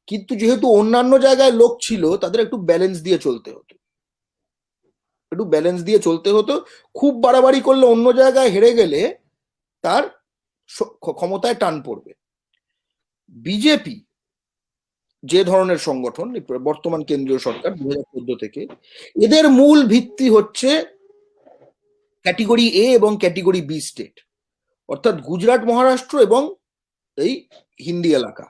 কিন্তু যেহেতু অন্যান্য জায়গায় লোক ছিল, তাদের একটু ব্যালেন্স দিয়ে চলতে হতো, একটু ব্যালেন্স দিয়ে চলতে হতো। খুব বাড়াবাড়ি করলে, অন্য জায়গায় হেরে গেলে তার ক্ষমতায় টান পড়বে। বিজেপি যে ধরনের সংগঠন বর্তমান কেন্দ্রীয় সরকার 2014 থেকে, এদের মূল ভিত্তি হচ্ছে ক্যাটেগরি এ এবং ক্যাটেগরি বি স্টেট, অর্থাৎ গুজরাট, মহারাষ্ট্র এবং এই হিন্দি এলাকা।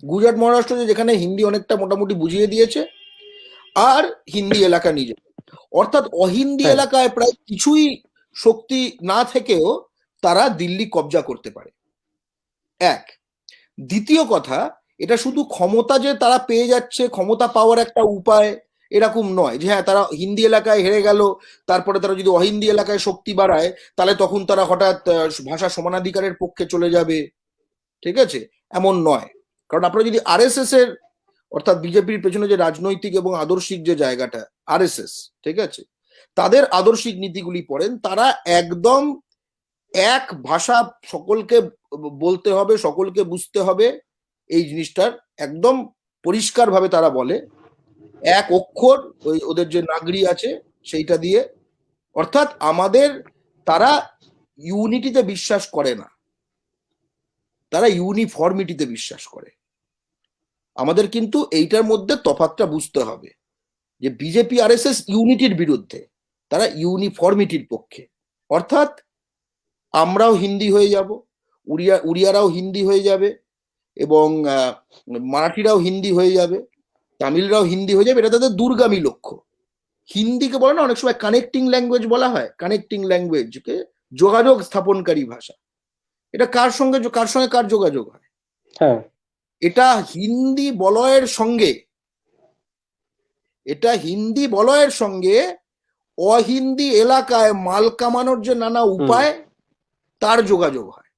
গুজরাট মহারাষ্ট্র যেখানে হিন্দি অনেকটা মোটামুটি বুঝিয়ে দিয়েছে, আর হিন্দি এলাকা নিজে, অর্থাৎ অহিন্দি হ্যাঁ। এলাকায় প্রায় কিছুই শক্তি না থেকেও তারা দিল্লি কবজা করতে পারে। এক। দ্বিতীয় কথা, এটা শুধু ক্ষমতা যে তারা পেয়ে যাচ্ছে, ক্ষমতা পাওয়ার একটা উপায় এরকম নয় যে হ্যাঁ তারা হিন্দি এলাকায় হেরে গেল, তারপরে তারা যদি অহিন্দি এলাকায় শক্তি বাড়ায় তাহলে তখন তারা হঠাৎ ভাষা সমানাধিকারের পক্ষে চলে যাবে, ঠিক আছে, এমন নয়। কারণ আপনারা যদি আরএসএস এর, অর্থাৎ বিজেপির পেছনে যে রাজনৈতিক এবং আদর্শিক যে জায়গাটা আরএসএস, ঠিক আছে, তাদের আদর্শিক নীতিগুলি পড়েন, তারা একদম এক ভাষা সকলকে বলতে হবে, সকলকে বুঝতে হবে, এই জিনিসটার একদম পরিষ্কার ভাবে তারা বলে। এক অক্ষর ওই ওদের যে নাগরি আছে সেইটা দিয়ে, অর্থাৎ আমাদের, তারা ইউনিটিতে বিশ্বাস করে না, তারা ইউনিফর্মিটিতে বিশ্বাস করে। আমাদের কিন্তু এইটার মধ্যে তফাৎটা বুঝতে হবে যে বিজেপি আরএসএস ইউনিটির বিরুদ্ধে, তারা ইউনিফর্মিটির পক্ষে। অর্থাৎ আমরাও হিন্দি হয়ে যাব, উড়িয়ারাও হিন্দি হয়ে যাবে, এবং মারাঠিরাও হিন্দি হয়ে যাবে, তামিলরাও হিন্দি হয়ে যাবে, এটা তাদের দূরগামী লক্ষ্য। হিন্দিকে বলে না অনেক সময় কানেক্টিং ল্যাঙ্গুয়েজ বলা হয়, কানেক্টিং ল্যাঙ্গুয়েজকে যোগাযোগ স্থাপনকারী ভাষা। এটা কার সঙ্গে কার যোগাযোগ হয়? হ্যাঁ। এটা হিন্দি বলয়ের সঙ্গে, এটা হিন্দি বলয়ের সঙ্গে অহিন্দি এলাকায় মাল কামানোর যে নানা উপায়, তার যোগাযোগ হয়।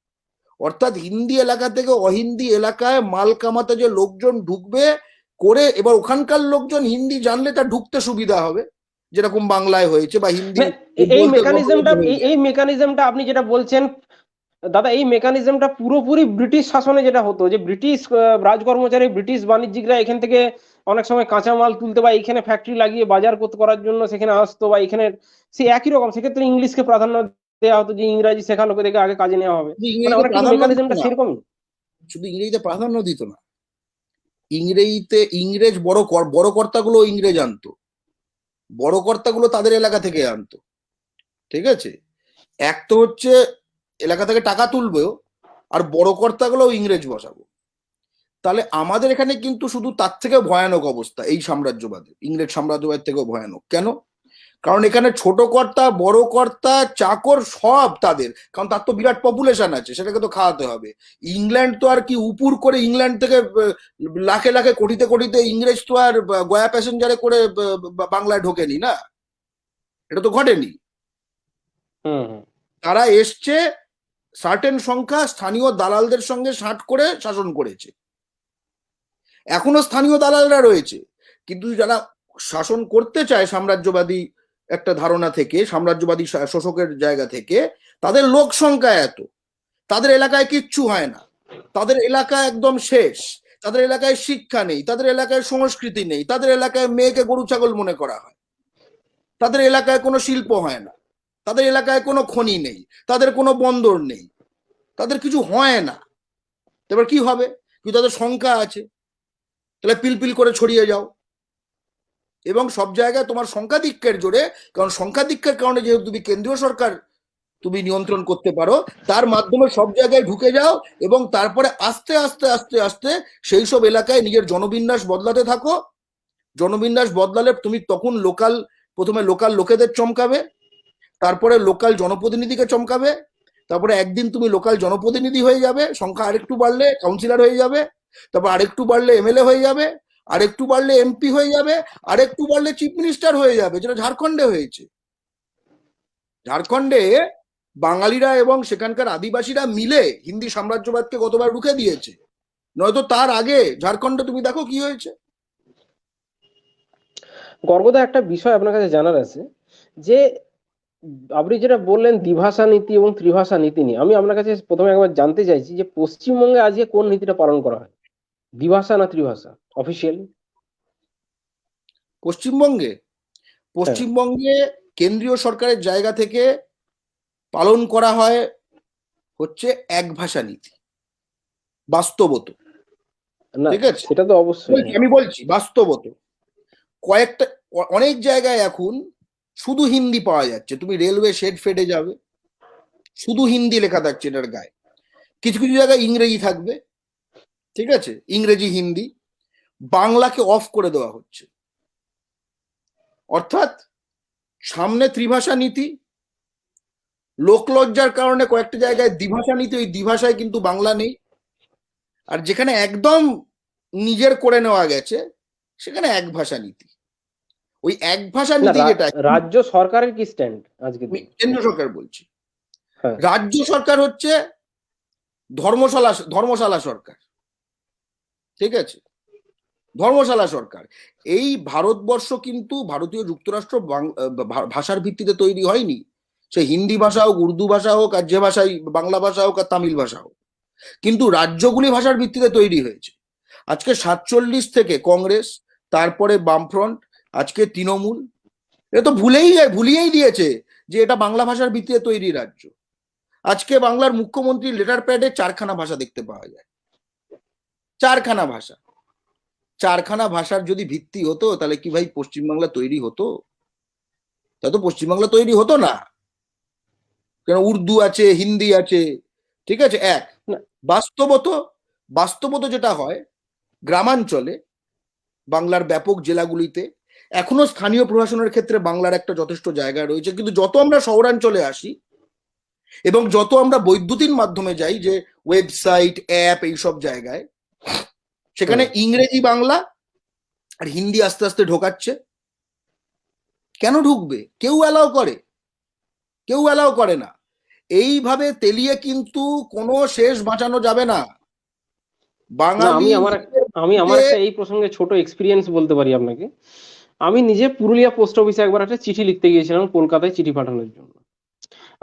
অর্থাৎ হিন্দি এলাকা থেকে অহিন্দি এলাকায় মাল কামাতে যে লোকজন ঢুকবে করে, এবার ওখানকার লোকজন হিন্দি জানলে তার ঢুকতে সুবিধা হবে, যেরকম বাংলায় হয়েছে বা হিন্দি এই মেকানিজমটা, এই মেকানিজমটা আপনি যেটা বলছেন দাদা, এই মেকানিজমটা পুরোপুরি ব্রিটিশ শাসনে যেটা হতো, যে ব্রিটিশ রাজকর্মচারী, ব্রিটিশ বাণিজ্যিকরা এখান থেকে অনেক সময় কাঁচামাল তুলতে বা এখানে ফ্যাক্টরি লাগিয়ে বাজার করার জন্য সেখানে আসতো, বা এখানে সে একই রকম, সেক্ষেত্রে ইংলিশকে প্রাধান্য দেওয়া হতো, যে ইংরাজি শেখা লোকেদেরকে আগে কাজে নেওয়া হবে, মানে অনেকটা মেকানিজমটা সেরকমই। শুধু ইংরেজিতে প্রাধান্য দিত না, ইংরেজিতে ইংরেজ বড় কর্তাগুলো ইংরেজ আনতো, বড় কর্তাগুলো তাদের এলাকা থেকে আনতো, ঠিক আছে। এক তো হচ্ছে এলাকা থেকে টাকা তুলবেও, আর বড় কর্তাগুলো ইংরেজ বসাবো। তাহলে আমাদের এখানে কিন্তু শুধু তার থেকে ভয়ানক অবস্থা, এই সাম্রাজ্যবাদের, ইংরেজ সাম্রাজ্যবাদের থেকেও ভয়ানক। কেন? কারণ এখানে ছোট কর্তা, বড় কর্তা, চাকর সব তাদের, কারণ তার তো বিরাট পপুলেশন আছে, সেটাকে তো খাওয়াতে হবে। ইংল্যান্ড তো আর কি উপুর করে, ইংল্যান্ড থেকে লাখে লাখে কোটিতে কোটিতে ইংরেজ তো আর গয়া প্যাসেঞ্জারে করে বাংলায় ঢোকেনি না, এটা তো ঘটেনি। তারা এসছে সার্টেন সংখ্যা স্থানীয় দালালদের সঙ্গে সাঁট করে শাসন করেছে, এখনো স্থানীয় দালালরা রয়েছে, কিন্তু যারা শাসন করতে চায় সাম্রাজ্যবাদী একটা ধারণা থেকে, সাম্রাজ্যবাদী শোষকের জায়গা থেকে, তাদের লোক সংখ্যা এত, তাদের এলাকায় কিচ্ছু হয় না, তাদের এলাকা একদম শেষ, তাদের এলাকায় শিক্ষা নেই, তাদের এলাকায় সংস্কৃতি নেই, তাদের এলাকায় মেয়েকে গরু ছাগল মনে করা হয়, তাদের এলাকায় কোনো শিল্প হয় না, তাদের এলাকায় কোনো খনি নেই, তাদের কোনো বন্দর নেই, তাদের কিছু হয় না। এবার কি হবে? কিন্তু তাদের সংখ্যা আছে, তাহলে পিলপিল করে ছড়িয়ে যাও, এবং সব জায়গায় তোমার সংখ্যাধিক্যের জোরে, কারণ সংখ্যাধিক্যের কারণে যেহেতু তুমি কেন্দ্রীয় সরকার তুমি নিয়ন্ত্রণ করতে পারো, তার মাধ্যমে সব জায়গায় ঢুকে যাও, এবং তারপরে আস্তে আস্তে আস্তে আস্তে সেই সব এলাকায় নিজের জনবিন্যাস বদলাতে থাকো। জনবিন্যাস বদলালে তুমি তখন প্রথমে লোকাল লোকেদের চমকাবে, তারপরে লোকাল জনপ্রতিনিধিকে চমকাবে, তারপরে একদিন তুমি লোকাল জনপ্রতিনিধি হয়ে যাবে, সংখ্যা আরেকটু বাড়লে কাউন্সিলর হয়ে যাবে, তারপর আরেকটু বাড়লে এমএলএ হয়ে যাবে, আরেকটু বাড়লে এমপি হয়ে যাবে, আরেকটু বাড়লে চিফ মিনিস্টার হয়ে যাবে, যেটা ঝাড়খণ্ডে হয়েছে। ঝাড়খণ্ডে বাঙালিরা এবং সেখানকার আদিবাসীরা মিলে হিন্দি সাম্রাজ্যবাদকে কতবার রুখে দিয়েছে, নয়তো তার আগে ঝাড়খণ্ডে তুমি দেখো কি হয়েছে। গর্বদা, একটা বিষয় আপনার কাছে জানার আছে, যে আপনি যেটা বললেন দ্বিভাষা নীতি এবং ত্রিভাষা নীতি নিয়ে, আমি আপনার কাছে প্রথমে একবার জানতে চাইছি যে পশ্চিমবঙ্গে আজকে কোন নীতিটা পালন করা হয়, দ্বিভাষা না ত্রিভাষা অফিসিয়ালি? পশ্চিমবঙ্গে কেন্দ্রীয় সরকারের জায়গা থেকে পালন করা হয় হচ্ছে এক ভাষা নীতি, বাস্তবত। না, ঠিক আছে, সেটা তো অবশ্যই। আমি বলছি বাস্তবত কয়েকটা অনেক জায়গায় এখন শুধু হিন্দি পাওয়া যাচ্ছে। তুমি রেলওয়ে শেড ফেডে যাবে, শুধু হিন্দি লেখা থাকছে এটার গায়ে। কিছু কিছু জায়গায় ইংরেজি থাকবে, ঠিক আছে, ইংরেজি হিন্দি, বাংলাকে অফ করে দেওয়া হচ্ছে। অর্থাৎ সামনে ত্রিভাষা নীতি, লোকলজ্জার কারণে কয়েকটা জায়গায় দ্বিভাষা নীতি, ওই দ্বিভাষায় কিন্তু বাংলা নেই। আর যেখানে একদম নিজের করে নেওয়া গেছে সেখানে এক ভাষা নীতি। ওই এক ভাষা না, নীতি যেটা রাজ্য সরকারের কি স্ট্যান্ড আজকে? কেন্দ্র সরকার বলছি, হ্যাঁ, রাজ্য সরকার হচ্ছে ধর্মশালা সরকার, ঠিক আছে, ধর্মশালা সরকার। এই ভারতবর্ষ কিন্তু ভারতীয় যুক্তরাষ্ট্র ভাষার ভিত্তিতে তৈরি হয়নি। সে হিন্দি ভাষা হোক, উর্দু ভাষা হোক, আর যে ভাষাই, বাংলা ভাষা হোক আর তামিল ভাষা হোক, কিন্তু রাজ্যগুলি ভাষার ভিত্তিতে তৈরি হয়েছে। আজকে 47 থেকে কংগ্রেস, তারপরে বামফ্রন্ট, আজকে তৃণমূল, এটা তো ভুলিয়েই দিয়েছে যে এটা বাংলা ভাষার ভিত্তিতে তৈরি রাজ্য। আজকে বাংলার মুখ্যমন্ত্রীর লেটার প্যাডে 4খানা ভাষা দেখতে পাওয়া যায়, 4খানা ভাষা। 4খানা ভাষার যদি ভিত্তি হতো তাহলে কি ভাই পশ্চিমবাংলা তৈরি হতো? তা তো পশ্চিমবাংলা তৈরি হতো না, কেন উর্দু আছে, হিন্দি আছে, ঠিক আছে। এক, বাস্তবত বাস্তবত যেটা হয়, গ্রামাঞ্চলে বাংলার ব্যাপক জেলাগুলিতে এখনো স্থানীয় প্রশাসনের ক্ষেত্রে বাংলার একটা যথেষ্ট জায়গা রয়েছে। কিন্তু যত আমরা শহরাঞ্চলে আসি এবং যত আমরা বৈদ্যুতিন মাধ্যমে যাই, যে ওয়েবসাইট, অ্যাপ, এইসব জায়গায়, সেখানে ইংরেজি, বাংলা আর হিন্দি আস্তে আস্তে ঢোকাচ্ছে। কেন ঢুকবে? কেউ অ্যালাউ করে? কেউ অ্যালাউ করে না। এইভাবে তেলিয়ে কিন্তু কোনো শেষ বাঁচানো যাবে না। বাঙালি, আমি আমার একটা এই প্রসঙ্গে ছোট এক্সপিরিয়েন্স বলতে পারি আপনাকে। আমি নিজে পুরুলিয়া পোস্ট অফিসে একবার একটা চিঠি লিখতে গিয়েছিলাম, কলকাতায় চিঠি পাঠানোর জন্য।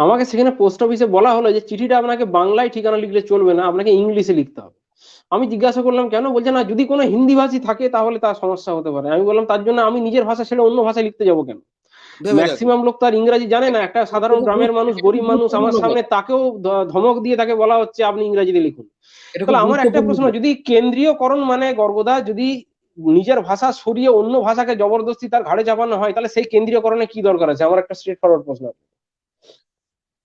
আমাকে সেখানে পোস্ট অফিসে বলা হলো যে চিঠিটা আপনাকে বাংলায় ঠিকানা লিখলে চলবে না, আপনাকে ইংলিশে লিখতে হবে। আমি জিজ্ঞাসা করলাম কেন? বলছে না, যদি কোনো হিন্দি ভাষী থাকে তাহলে তার সমস্যা হতে পারে। আমি বললাম তার জন্য আমি নিজের ভাষা ছেড়ে অন্য ভাষায় লিখতে যাবো কেন? ম্যাক্সিমাম লোক তো আর ইংরাজি জানে না। একটা সাধারণ গ্রামের মানুষ, গরিব মানুষ আমার সামনে, তাকেও ধমক দিয়ে তাকে বলা হচ্ছে আপনি ইংরাজিতে লিখুন। তাহলে আমার একটা প্রশ্ন, যদি কেন্দ্রীয়করণ মানে গর্গদা, যদি নিজের ভাষা সরিয়ে অন্য ভাষাকে জবরদস্তি তার ঘাড়ে চাপানো হয়, তাহলে সেই কেন্দ্রীয়করণে কি দরকার আছে? আমার একটা স্ট্রেট ফরওয়ার্ড প্রশ্ন।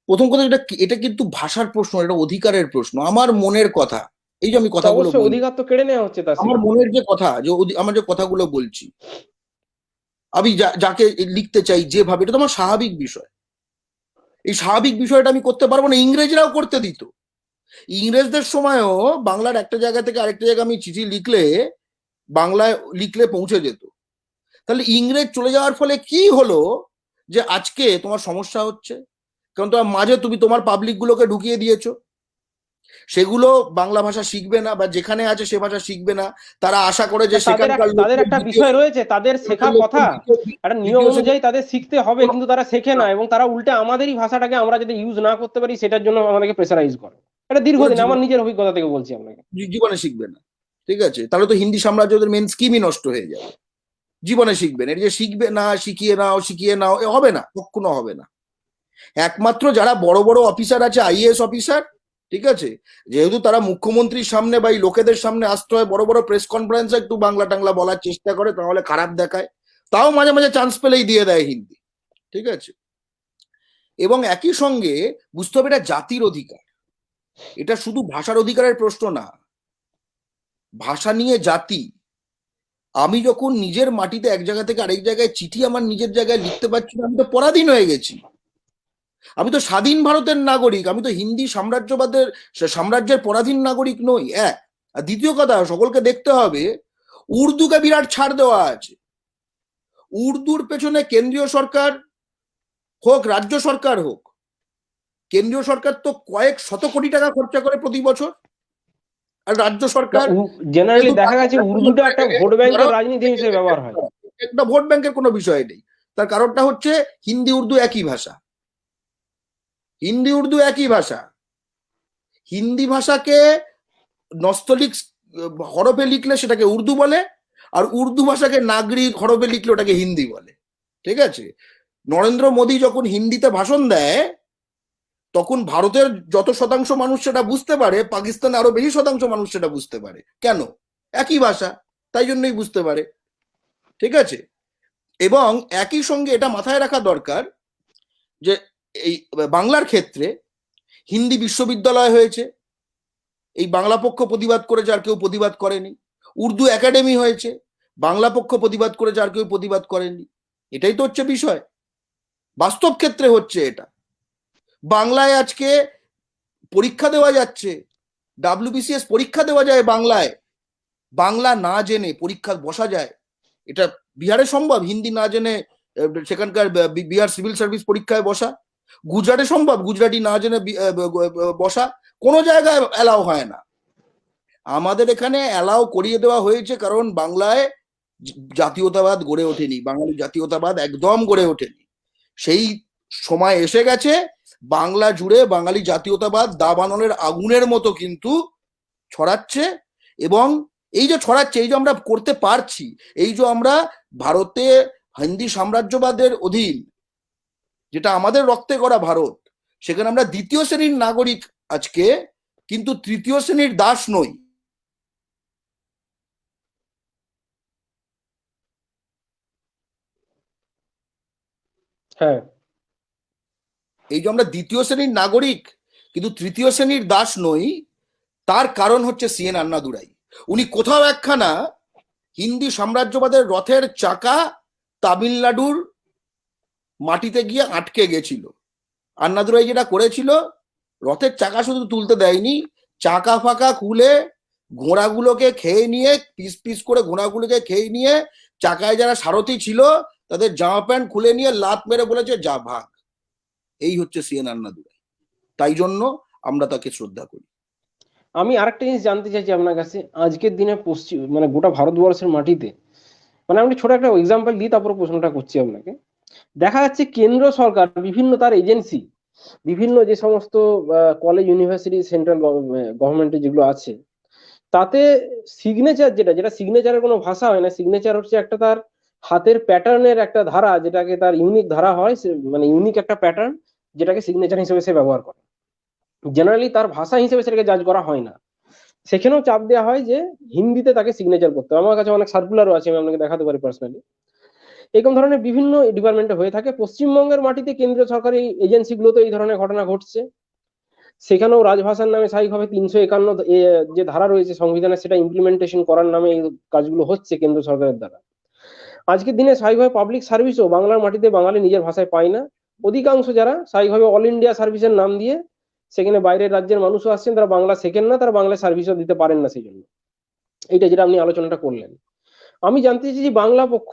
প্রথম কথা, এটা কিন্তু ভাষার প্রশ্ন, এটা অধিকারের প্রশ্ন। আমার মনের কথা, এই যে আমি কথাগুলো বলছি, অধিকার তো কেড়ে নেওয়া হচ্ছে তার। আমার মনের যে কথা, যে আমার যে কথাগুলো বলছি, আমি যাকে লিখতে চাই যেভাবে, এটা তো আমার স্বাভাবিক বিষয়। এই স্বাভাবিক বিষয়টা আমি করতে পারবো না, ইংরেজরাও করতে দিত। ইংরেজদের সময়ও বাংলার একটা জায়গা থেকে আরেকটা জায়গায় আমি চিঠি লিখলে, বাংলায় লিখলে পৌঁছে যেত। তাহলে ইংরেজ চলে যাওয়ার ফলে কি হলো যে আজকে তোমার সমস্যা হচ্ছে? কারণ তোমার মাঝে তুমি তোমার পাবলিক গুলোকে ঢুকিয়ে দিয়েছো, সেগুলো বাংলা ভাষা শিখবে না, বা যেখানে আছে সে ভাষা শিখবে না। তারা আশা করে যে তাদের একটা বিষয় রয়েছে, তাদের শেখা কথা, একটা নিয়ম অনুযায়ী তাদের শিখতে হবে, কিন্তু তারা শেখে না, এবং তারা উল্টে আমাদেরই ভাষাটাকে আমরা যদি ইউজ না করতে পারি সেটার জন্য আমাদেরকে প্রেসারাইজ করে। এটা দীর্ঘদিন আমার নিজের অভিজ্ঞতা থেকে বলছি আপনাকে। জীবনে শিখবে না, ঠিক আছে? তাহলে তো হিন্দি সাম্রাজ্যদের মেন স্কিমই নষ্ট হয়ে যাবে। জীবনে শিখবেন, এটা যে শিখবে না, শিখিয়ে নাও, হবে না, কখনো হবে না। একমাত্র যারা বড় বড় অফিসার আছে, আইএএস অফিসার, ঠিক আছে, যেহেতু তারা মুখ্যমন্ত্রীর সামনে বা লোকেদের সামনে আসতে হয়, বড় বড় প্রেস কনফারেন্সে একটু বাংলা টাংলা বলার চেষ্টা করে, তাহলে খারাপ দেখায়, তাও মাঝে মাঝে চান্স পেলেই দিয়ে দেয় হিন্দি, ঠিক আছে। এবং একই সঙ্গে বুঝতে হবে এটা জাতির অধিকার, এটা শুধু ভাষার অধিকারের প্রশ্ন না। ভাষা নিয়ে জাতি, আমি যখন নিজের মাটিতে এক জায়গা থেকে আরেক জায়গায় চিঠি আমার নিজের জায়গায় লিখতে পারছি না, আমি তো পরাধীন হয়ে গেছি। আমি তো স্বাধীন ভারতের নাগরিক, আমি তো হিন্দি সাম্রাজ্যের পরাধীন নাগরিক নই। এক। আর দ্বিতীয় কথা, সকলকে দেখতে হবে উর্দুকে বিরাট ছাড় দেওয়া আছে। উর্দুর পেছনে কেন্দ্রীয় সরকার হোক, রাজ্য সরকার হোক, কেন্দ্রীয় সরকার তো কয়েক শত কোটি টাকা খরচা করে প্রতি বছর, আর রাজ্য সরকার জেনারেলি দেখা গেছে উর্দুটা একটা ভোট ব্যাংকের রাজনীতি হিসেবে ব্যবহার হয়। একটা ভোট ব্যাংকের কোনো বিষয় নেই। তার কারণটা হচ্ছে হিন্দি উর্দু একই ভাষা। হিন্দি উর্দু একই ভাষা। হিন্দি ভাষাকে নস্তলিক হরফে লিখলে সেটাকে উর্দু বলে, আর উর্দু ভাষাকে নাগরিক হরফে লিখলে ওটাকে হিন্দি বলে, ঠিক আছে। নরেন্দ্র মোদী যখন হিন্দিতে ভাষণ দেয়, তখন ভারতের যত শতাংশ মানুষ সেটা বুঝতে পারে, পাকিস্তানে আরো বেশি শতাংশ মানুষ সেটা বুঝতে পারে। কেন? একই ভাষা, তাই জন্যই বুঝতে পারে। ঠিক আছে, এবং একই সঙ্গে এটা মাথায় রাখা দরকার যে এই বাংলার ক্ষেত্রে হিন্দি বিশ্ববিদ্যালয় হয়েছে, এই বাংলা পক্ষ প্রতিবাদ করেছে, আর কেউ প্রতিবাদ করেনি। উর্দু একাডেমি হয়েছে, বাংলা পক্ষ প্রতিবাদ করেছে, আর কেউ প্রতিবাদ করেনি। এটাই তো হচ্ছে বিষয়, বাস্তব ক্ষেত্রে হচ্ছে এটা। বাংলায় আজকে পরীক্ষা দেওয়া যাচ্ছে, WBCS পরীক্ষা দেওয়া যায় বাংলায়, বাংলা না জেনে পরীক্ষা বসা যায়। এটা বিহারে সম্ভব হিন্দি না জেনে সেখানকার বিহার সিভিল সার্ভিস পরীক্ষায় বসা? গুজরাটে সম্ভব গুজরাটি না জেনে বসা? কোনো জায়গায় অ্যালাউ হয় না। আমাদের এখানে অ্যালাউ করিয়ে দেওয়া হয়েছে কারণ বাংলায় জাতীয়তাবাদ গড়ে ওঠেনি, বাঙালি জাতীয়তাবাদ একদম গড়ে ওঠেনি। সেই সময় এসে গেছে, বাংলা জুড়ে বাঙালি জাতীয়তাবাদ দাবানলের আগুনের মতো কিন্তু ছড়াচ্ছে। এবং এই যে ছড়াচ্ছে, এই যে আমরা করতে পারছি, এই যে আমরা ভারতে হিন্দি সাম্রাজ্যবাদের অধীন, যেটা আমাদের রক্তে করা ভারত, সেখানে আমরা দ্বিতীয় শ্রেণীর নাগরিক আজকে, কিন্তু তৃতীয় শ্রেণীর দাস নই। হ্যাঁ, এই যে আমরা দ্বিতীয় শ্রেণীর নাগরিক কিন্তু তৃতীয় শ্রেণীর দাস নই, তার কারণ হচ্ছে সিএন আন্নাদুরাই। উনি কোথাও একখানা হিন্দি সাম্রাজ্যবাদের রথের চাকা তামিলনাড়ুর মাটিতে গিয়ে আটকে গেছিল। আন্নাদুরাই যেটা করেছিল, রথের চাকা শুধু তুলতে দেয়নি, চাকা ফাঁকা খুলে ঘোড়াগুলোকে খেয়ে নিয়ে, পিস পিস করে ঘোড়াগুলোকে খেয়ে নিয়ে, চাকায় যারা সারথি ছিল তাদের জামা প্যান্ট খুলে নিয়ে লাত মেরে বলেছে যা ভাগ। এই হচ্ছে সিএন আন্নাদুরাই, তাই জন্য আমরা তাকে শ্রদ্ধা করি। আমি আরেকটা জিনিস জানতে চাইছি আপনার কাছে। আজকের দিনে পশ্চিম মানে গোটা ভারতবর্ষের মাটিতে, মানে আমি ছোট একটা এক্সাম্পল দিই তারপর প্রশ্নটা করছি আপনাকে। দেখা যাচ্ছে কেন্দ্র সরকার বিভিন্ন তার এজেন্সি, বিভিন্ন যে সমস্ত কলেজ ইউনিভার্সিটি সেন্ট্রাল গভর্নমেন্টের যেগুলো আছে, তাতে সিগনেচার যেটা যেটা সিগনেচারের কোনো ভাষা হয় না, সিগনেচার হচ্ছে একটা তার হাতের প্যাটার্নের একটা ধারা, যেটাকে তার ইউনিক ধারা হয়, মানে ইউনিক একটা প্যাটার্ন, যেটাকে সিগনেচার হিসেবে সে ব্যবহার করে। জেনারেলি তার ভাষা হিসেবে সেটাকে জাজ করা হয় না। সেখানেও চাপ দেওয়া হয় যে হিন্দিতে তাকে সিগনেচার করতে হবে। আমার কাছে অনেক সার্কুলারও আছে, আমি আপনাকে দেখাতে পারি পার্সোনালি। এরকম ধরনের বিভিন্ন ডিপার্টমেন্টে হয়ে থাকে। পশ্চিমবঙ্গের মাটিতে কেন্দ্রীয় সরকারি এজেন্সিগুলোতে এই ধরনের ঘটনা ঘটছে। সেখানেও রাজভাষার নামে স্বাভাবিকভাবে 351 যে ধারা রয়েছে সংবিধানে, সেটা ইমপ্লিমেন্টেশন করার নামে এই কাজগুলো হচ্ছে কেন্দ্র সরকারের দ্বারা। আজকের দিনে স্বাভাবিকভাবে পাবলিক সার্ভিসও বাংলার মাটিতে বাঙালি নিজের ভাষায় পায় না। অধিকাংশ যারা স্বাভাবিকভাবে অল ইন্ডিয়া সার্ভিসের নাম দিয়ে সেখানে বাইরের রাজ্যের মানুষও আসছেন, তারা বাংলা শেখেন না, তারা বাংলা সার্ভিসও দিতে পারেন না। সেই জন্য এইটা যেটা আপনি আলোচনাটা করলেন, আমি জানতে চাইছি যে বাংলা পক্ষ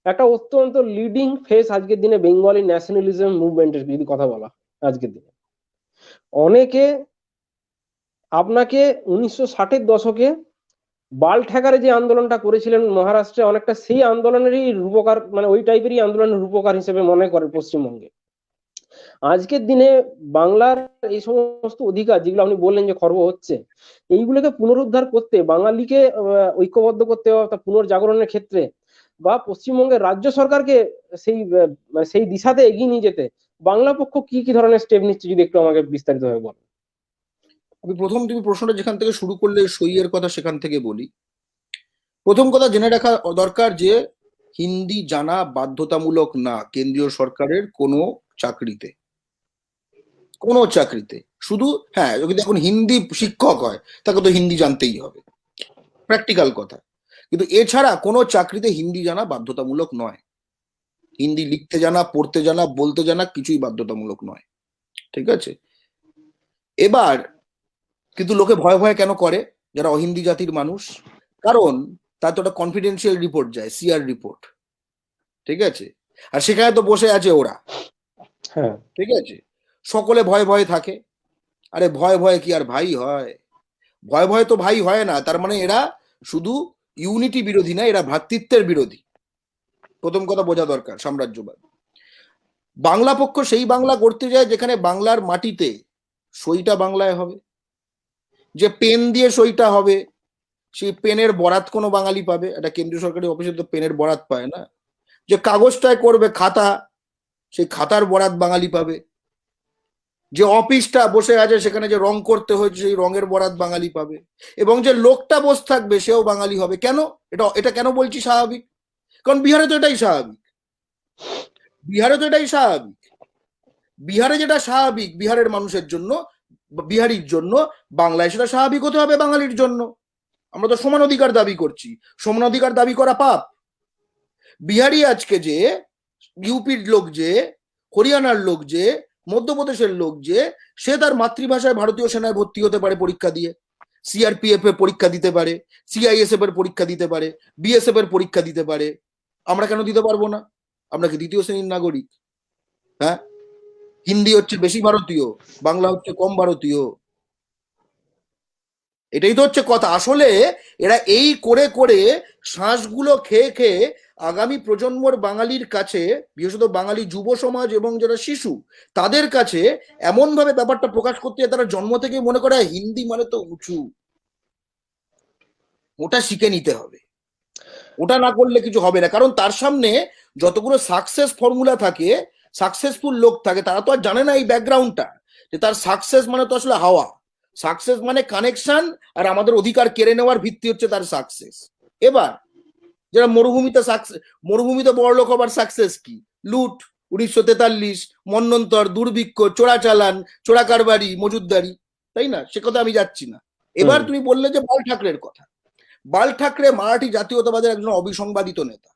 একটা অত্যন্ত লিডিং ফেস আজকের দিনে বেঙ্গলি ন্যাশনালিজম মুভমেন্টের যদি কথা বলা হয়, আজকের দিনে অনেকে আপনাকে 1960-এর দশকে বাল ঠেকারে যে আন্দোলনটা করেছিলেন মহারাষ্ট্রে, অনেকটা সেই আন্দোলনেরই রূপকার, মানে ওই টাইপেরই আন্দোলনের রূপকার হিসেবে মনে করে পশ্চিমবঙ্গে। আজকের দিনে বাংলার এই সমস্ত অধিকার যেগুলো আপনি বললেন যে খর্ব হচ্ছে, এইগুলোকে পুনরুদ্ধার করতে, বাঙালিকে ঐক্যবদ্ধ করতে, পুনর্জাগরণের ক্ষেত্রে, বা পশ্চিমবঙ্গের রাজ্য সরকারকে সেই সেই দিশাতে এগিয়ে নিয়ে যেতে বাংলা পক্ষ কি কি ধরনের স্টেপ নিচ্ছে, যদি একটু আমাকে বিস্তারিত ভাবে বলেন। আমি প্রথম, তুমি প্রশ্নটা যেখান থেকে শুরু করলে সইয়ের কথা, সেখান থেকে বলি। প্রথম কথা জেনে রাখা দরকার যে হিন্দি জানা বাধ্যতামূলক না কেন্দ্রীয় সরকারের কোনো চাকরিতে, কোনো চাকরিতে। শুধু হ্যাঁ, যদি এখন হিন্দি শিক্ষক হয় তাকে তো হিন্দি জানতেই হবে, প্র্যাকটিক্যাল কথা। কিন্তু এছাড়া কোনো চাকরিতে হিন্দি জানা বাধ্যতামূলক নয়। হিন্দি লিখতে জানা, পড়তে জানা, বলতে জানা কিছুই বাধ্যতামূলক নয়। ঠিক আছে, এবার কিন্তু লোকে ভয় ভয় কেন করে যারা অহিন্দি জাতির মানুষ? কারণ তার তো একটা কনফিডেন্সিয়াল রিপোর্ট যায়, সিআর রিপোর্ট। ঠিক আছে, আর সেখানে তো বসে আছে ওরা। হ্যাঁ, ঠিক আছে, সকলে ভয় ভয়ে থাকে। আরে ভয় ভয়ে কি আর ভাই হয়? ভয় ভয়ে তো ভাই হয় না। তার মানে এরা শুধু ইউনিটি বিরোধী না, এরা ভ্রাতৃত্বের বিরোধী। প্রথম কথা বোঝা দরকার। সাম্রাজ্যবাদ, বাংলা পক্ষ সেই বাংলা করতে যায় যেখানে বাংলার মাটিতে সইটা বাংলায় হবে, যে পেন দিয়ে সইটা হবে সেই পেনের বরাত কোনো বাঙালি পাবে? এটা কেন্দ্রীয় সরকারি অফিসে তো পেনের বরাত পায় না। যে কাগজটায় করবে খাতা, সেই খাতার বরাত বাঙালি পাবে। যে অফিসটা বসে আছে সেখানে যে রং করতে হয়েছে সেই রঙের বরাত বাঙালি পাবে, এবং যে লোকটা বসে থাকবে সেও বাঙালি হবে। কেন? এটা এটা কেন বলছি স্বাভাবিক? কারণ বিহারে তো এটাই স্বাভাবিক। বিহারে তো এটাই স্বাভাবিক। বিহারে যেটা স্বাভাবিক বিহারের মানুষের জন্য, বিহারির জন্য, বাংলায় সেটা স্বাভাবিক হতে হবে বাঙালির জন্য। আমরা তো সমান অধিকার দাবি করছি। সমান অধিকার দাবি করা পাপ? বিহারি আজকে যে, ইউপির লোক যে, হরিয়ানার লোক যে, মধ্যপ্রদেশের লোক যে, সে তার মাতৃভাষায় ভারতীয় সেনায় ভর্তি হতে পারে পরীক্ষা দিয়ে, সিআরপিএফ এর পরীক্ষা দিতে পারে, সিআইএসএফ এর পরীক্ষা দিতে পারে, বিএসএফ এর পরীক্ষা দিতে পারে। আমরা কেন দিতে পারবো না? আমরা কি দ্বিতীয় শ্রেণীর নাগরিক? হ্যাঁ, হিন্দি হচ্ছে বেশি ভারতীয়, বাংলা হচ্ছে কম ভারতীয়। এটাই তো হচ্ছে কথা। আসলে এরা এই করে করে শ্বাসগুলো খেয়ে খেয়ে আগামী প্রজন্মর বাঙালির কাছে, বিশেষত বাঙালি যুব সমাজ এবং যারা শিশু, তাদের কাছে এমন ভাবে ব্যাপারটা প্রকাশ করতে তারা জন্ম থেকে মনে করে হিন্দি মানে তো উঁচু, ওটা শিখে নিতে হবে, ওটা না করলে কিছু হবে না। কারণ তার সামনে যতগুলো সাকসেস ফর্মুলা থাকে, সাকসেসফুল লোক থাকে, তারা তো আর জানে না এই ব্যাকগ্রাউন্ডটা, যে তার সাকসেস মানে তো আসলে হাওয়া। সাকসেস মানে কানেকশন, আর আমাদের অধিকার কেড়ে নেওয়ার ভিত্তি হচ্ছে তার সাকসেস। এবার যারা মরুভূমিতে বড়লোক হবার সাকসেস কি? লুট, 1943, মন্বন্তর, দুর্ভিক্ষ, চোরাচালান, চোরা কারবারি, মজুদদারি, তাই না? সে কথা আমি যাচ্ছি না। এবার তুমি বললে যে বাল ঠাকরের কথা। বাল ঠাকরে মারাঠি জাতীয়তাবাদের একজন অবিসংবাদিত নেতা।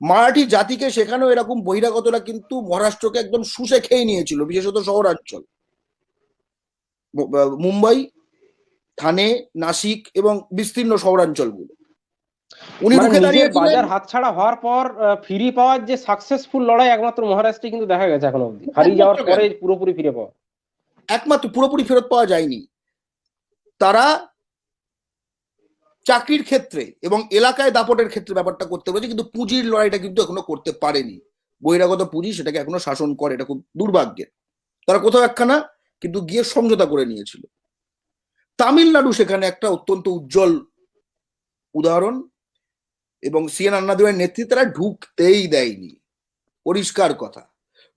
মারাঠি জাতিকে শেখানো এরকম বহিরাগতরা কিন্তু মহারাষ্ট্রকে একদম শুষে খেয়ে নিয়েছিল, বিশেষত শহরাঞ্চল, মুম্বাই, থানে, নাসিক এবং বিস্তীর্ণ শহরাঞ্চলগুলো। উনি মানে রুখে নিজের দাঁড়িয়েছিলেন। বাজার হাতছাড়া হওয়ার পর ফিরে পাওয়ার যে সাকসেসফুল লড়াই একমাত্র মহারাষ্ট্রে কিন্তু দেখা গেছে এখনো অব্দি, হারিয়ে যাওয়ার একমাত্র পরে কেন? পুরোপুরি ফিরে পাওয়া। একমাত্র পুরোপুরি ফেরত পাওয়া যায়নি। তারা চাকরির ক্ষেত্রে এবং এলাকায় দাপটের ক্ষেত্রে ব্যাপারটা করতে পেরেছে, কিন্তু পুঁজির লড়াইটা কিন্তু এখনো করতে পারেনি। বহিরাগত পুঁজি সেটাকে এখনো শাসন করে, এটা খুব দুর্ভাগ্যের। তারা কোথাও একখানা কিন্তু গিয়ে সমঝোতা করে নিয়েছিল। তামিলনাড়ু সেখানে একটা অত্যন্ত উজ্জ্বল উদাহরণ, এবং সিএন আন্নাদুরাইয়ের নেতৃত্বে তারা ঢুকতেই দেয়নি। পরিষ্কার কথা,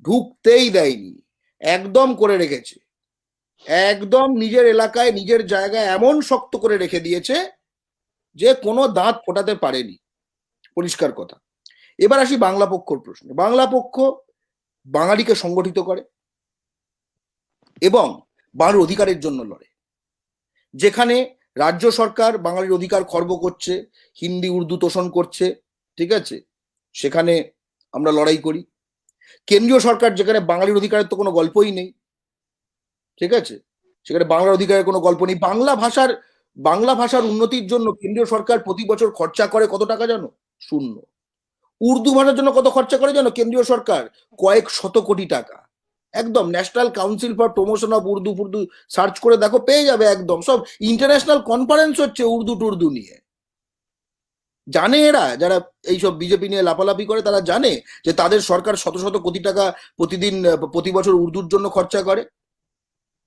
ঢুকতেই দেয়নি, একদম করে রেখেছে। একদম নিজের এলাকায় নিজের জায়গায় এমন শক্ত করে রেখে দিয়েছে যে কোনো দাঁত ফোটাতে পারেনি। পরিষ্কার কথা। এবার আসি বাংলা পক্ষর প্রশ্নে। বাংলা পক্ষ বাঙালিকে সংগঠিত করে এবং বাংলার অধিকারের জন্য লড়ে। যেখানে রাজ্য সরকার বাঙালির অধিকার খর্ব করছে, হিন্দি উর্দু তোষণ করছে, ঠিক আছে, সেখানে আমরা লড়াই করি। কেন্দ্রীয় সরকার যেখানে বাঙালির অধিকারের তো কোনো গল্পই নেই, ঠিক আছে, সেখানে বাংলার অধিকারের কোনো গল্প নেই। বাংলা ভাষার উন্নতির জন্য কেন্দ্রীয় সরকার প্রতি বছর খরচা করে কত টাকা জানো? শূন্য। উর্দু ভাষার জন্য কত খরচা করে জানো কেন্দ্রীয় সরকার? কয়েক শত কোটি টাকা। একদম national council for promotion of Urdu ফুর্দু সার্চ করে দেখো, পেয়ে যাবে। একদম সব ইন্টারন্যাশনাল কনফারেন্স হচ্ছে উর্দু টুর্দু নিয়ে। জানে এরা, যারা এইসব বিজেপি নিয়ে লাপালাপি করে, তারা জানে যে তাদের সরকার শত শত কোটি টাকা প্রতিদিন প্রতি বছর উর্দুর জন্য খরচা করে?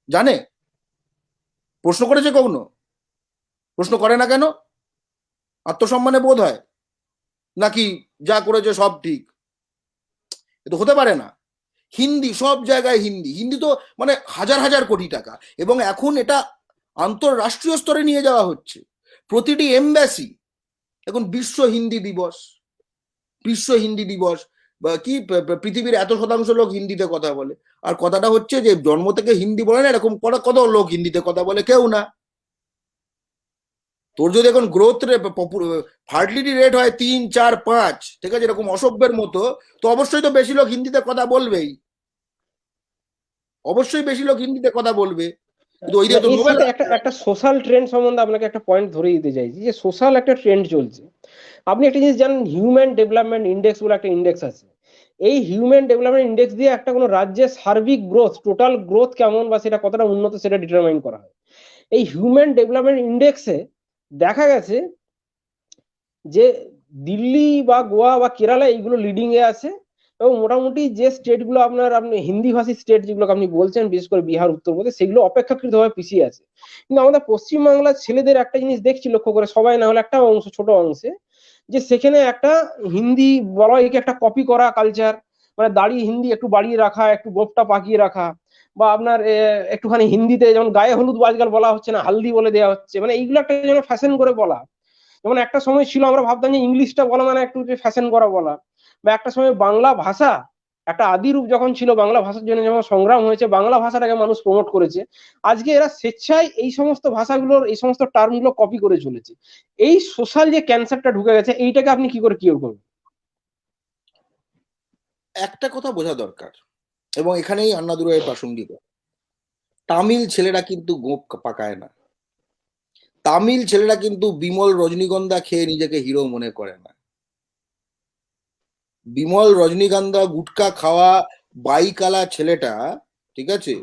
জানে? প্রশ্ন করেছে কখনো? প্রশ্ন করে না কেন? আত্মসম্মানে বোধ হয় নাকি যা করেছে সব ঠিক? এ তো হতে পারে না। হিন্দি সব জায়গায়, হিন্দি হিন্দি তো মানে হাজার হাজার কোটি টাকা, এবং এখন এটা আন্তঃরাষ্ট্রীয় স্তরে নিয়ে যাওয়া হচ্ছে। প্রতিটি এমবাসি এখন বিশ্ব হিন্দি দিবস, বিশ্ব হিন্দি দিবস, বা কি পৃথিবীর এত শতাংশ লোক হিন্দিতে কথা বলে। আর কথাটা হচ্ছে যে জন্ম থেকে হিন্দি বলে না এরকম কত লোক হিন্দিতে কথা বলে? কেউ না। তোর যদি এখন গ্রোথ রেট, ফার্টিলিটি রেট হয় 3, 4, 5, ঠিক আছে, এরকম অসভ্যের মতো, তো অবশ্যই তো বেশি লোক হিন্দিতে কথা বলবেই, অবশ্যই বেশি লোক হিন্দিতে কথা বলবে। কিন্তু ওই দিয়ে তো এর নোবেল। সাথে একটা একটা সোশ্যাল ট্রেন্ড সম্বন্ধে আপনাকে একটা পয়েন্ট ধরে দিতে চাইছি, যে সোশ্যাল একটা ট্রেন্ড চলছে। আপনি একটা জিনিস জানেন, হিউম্যান ডেভেলপমেন্ট ইন্ডেক্স বলে একটা ইন্ডেক্স আছে। এই হিউম্যান ডেভেলপমেন্ট ইন্ডেক্স দিয়ে একটা কোনো রাজ্যের সার্বিক গ্রোথ, টোটাল গ্রোথ কেমন বা সেটা কতটা উন্নত সেটা ডিটারমাইন করা হয়। এই হিউম্যান ডেভেলপমেন্ট ইন্ডেক্সে দেখা গেছে যে দিল্লি বা গোয়া বা কেরালা এইগুলো লিডিং এ আছে, এবং মোটামুটি যে স্টেট গুলো আপনি হিন্দি ভাষী স্টেট যেগুলো আপনি বলছেন, বিশেষ করে বিহার, উত্তরপ্রদেশ, সেগুলো অপেক্ষাকৃতভাবে পিছিয়ে আছে। কিন্তু আমাদের পশ্চিমবাংলার ছেলেদের একটা জিনিস দেখছি লক্ষ্য করে, সবাই না হলে একটা অংশ, ছোট অংশে, যে সেখানে একটা হিন্দি বলা একে একটা কপি করা কালচার, মানে দাড়ি হিন্দি একটু বাড়িয়ে রাখা, একটু গোপটা পাকিয়ে রাখা, বা আপনার একটুখানি হিন্দিতে যেমন গায়ে হলুদ আজকাল বলা হচ্ছে না, হালদি বলে দেওয়া হচ্ছে, মানে এইগুলো একটা যেন ফ্যাশন করে বলা। যেমন একটা সময় ছিল আমরা ভাবতাম যে ইংলিশটা বলা মানে একটু ফ্যাশন করা বলা, বা একটা সময় বাংলা ভাষা একটা আদি রূপ যখন ছিল, বাংলা ভাষার জন্য যখন সংগ্রাম হয়েছে, বাংলা ভাষাটাকে মানুষ প্রমোট করেছে। আজকে এরা স্বেচ্ছায় এই সমস্ত ভাষাগুলোর এই সমস্ত টার্মগুলো কপি করে চলেছে। এই সোশ্যাল যে ক্যান্সারটা ঢুকে গেছে, এইটাকে আপনি কি করে কিওর করবেন? একটা কথা বোঝা দরকার, এবং এখানেই আন্নাদুরাইয়ের প্রাসঙ্গিক, তামিল ছেলেরা কিন্তু গোঁপ পাকায় না। তামিল ছেলেরা কিন্তু বিমল রজনীগন্ধা খেয়ে নিজেকে হিরো মনে করে না। বিমল রজনীগন্ধা গুটকা খাওয়া বাইকালা ছেলেটা, ঠিক আছে,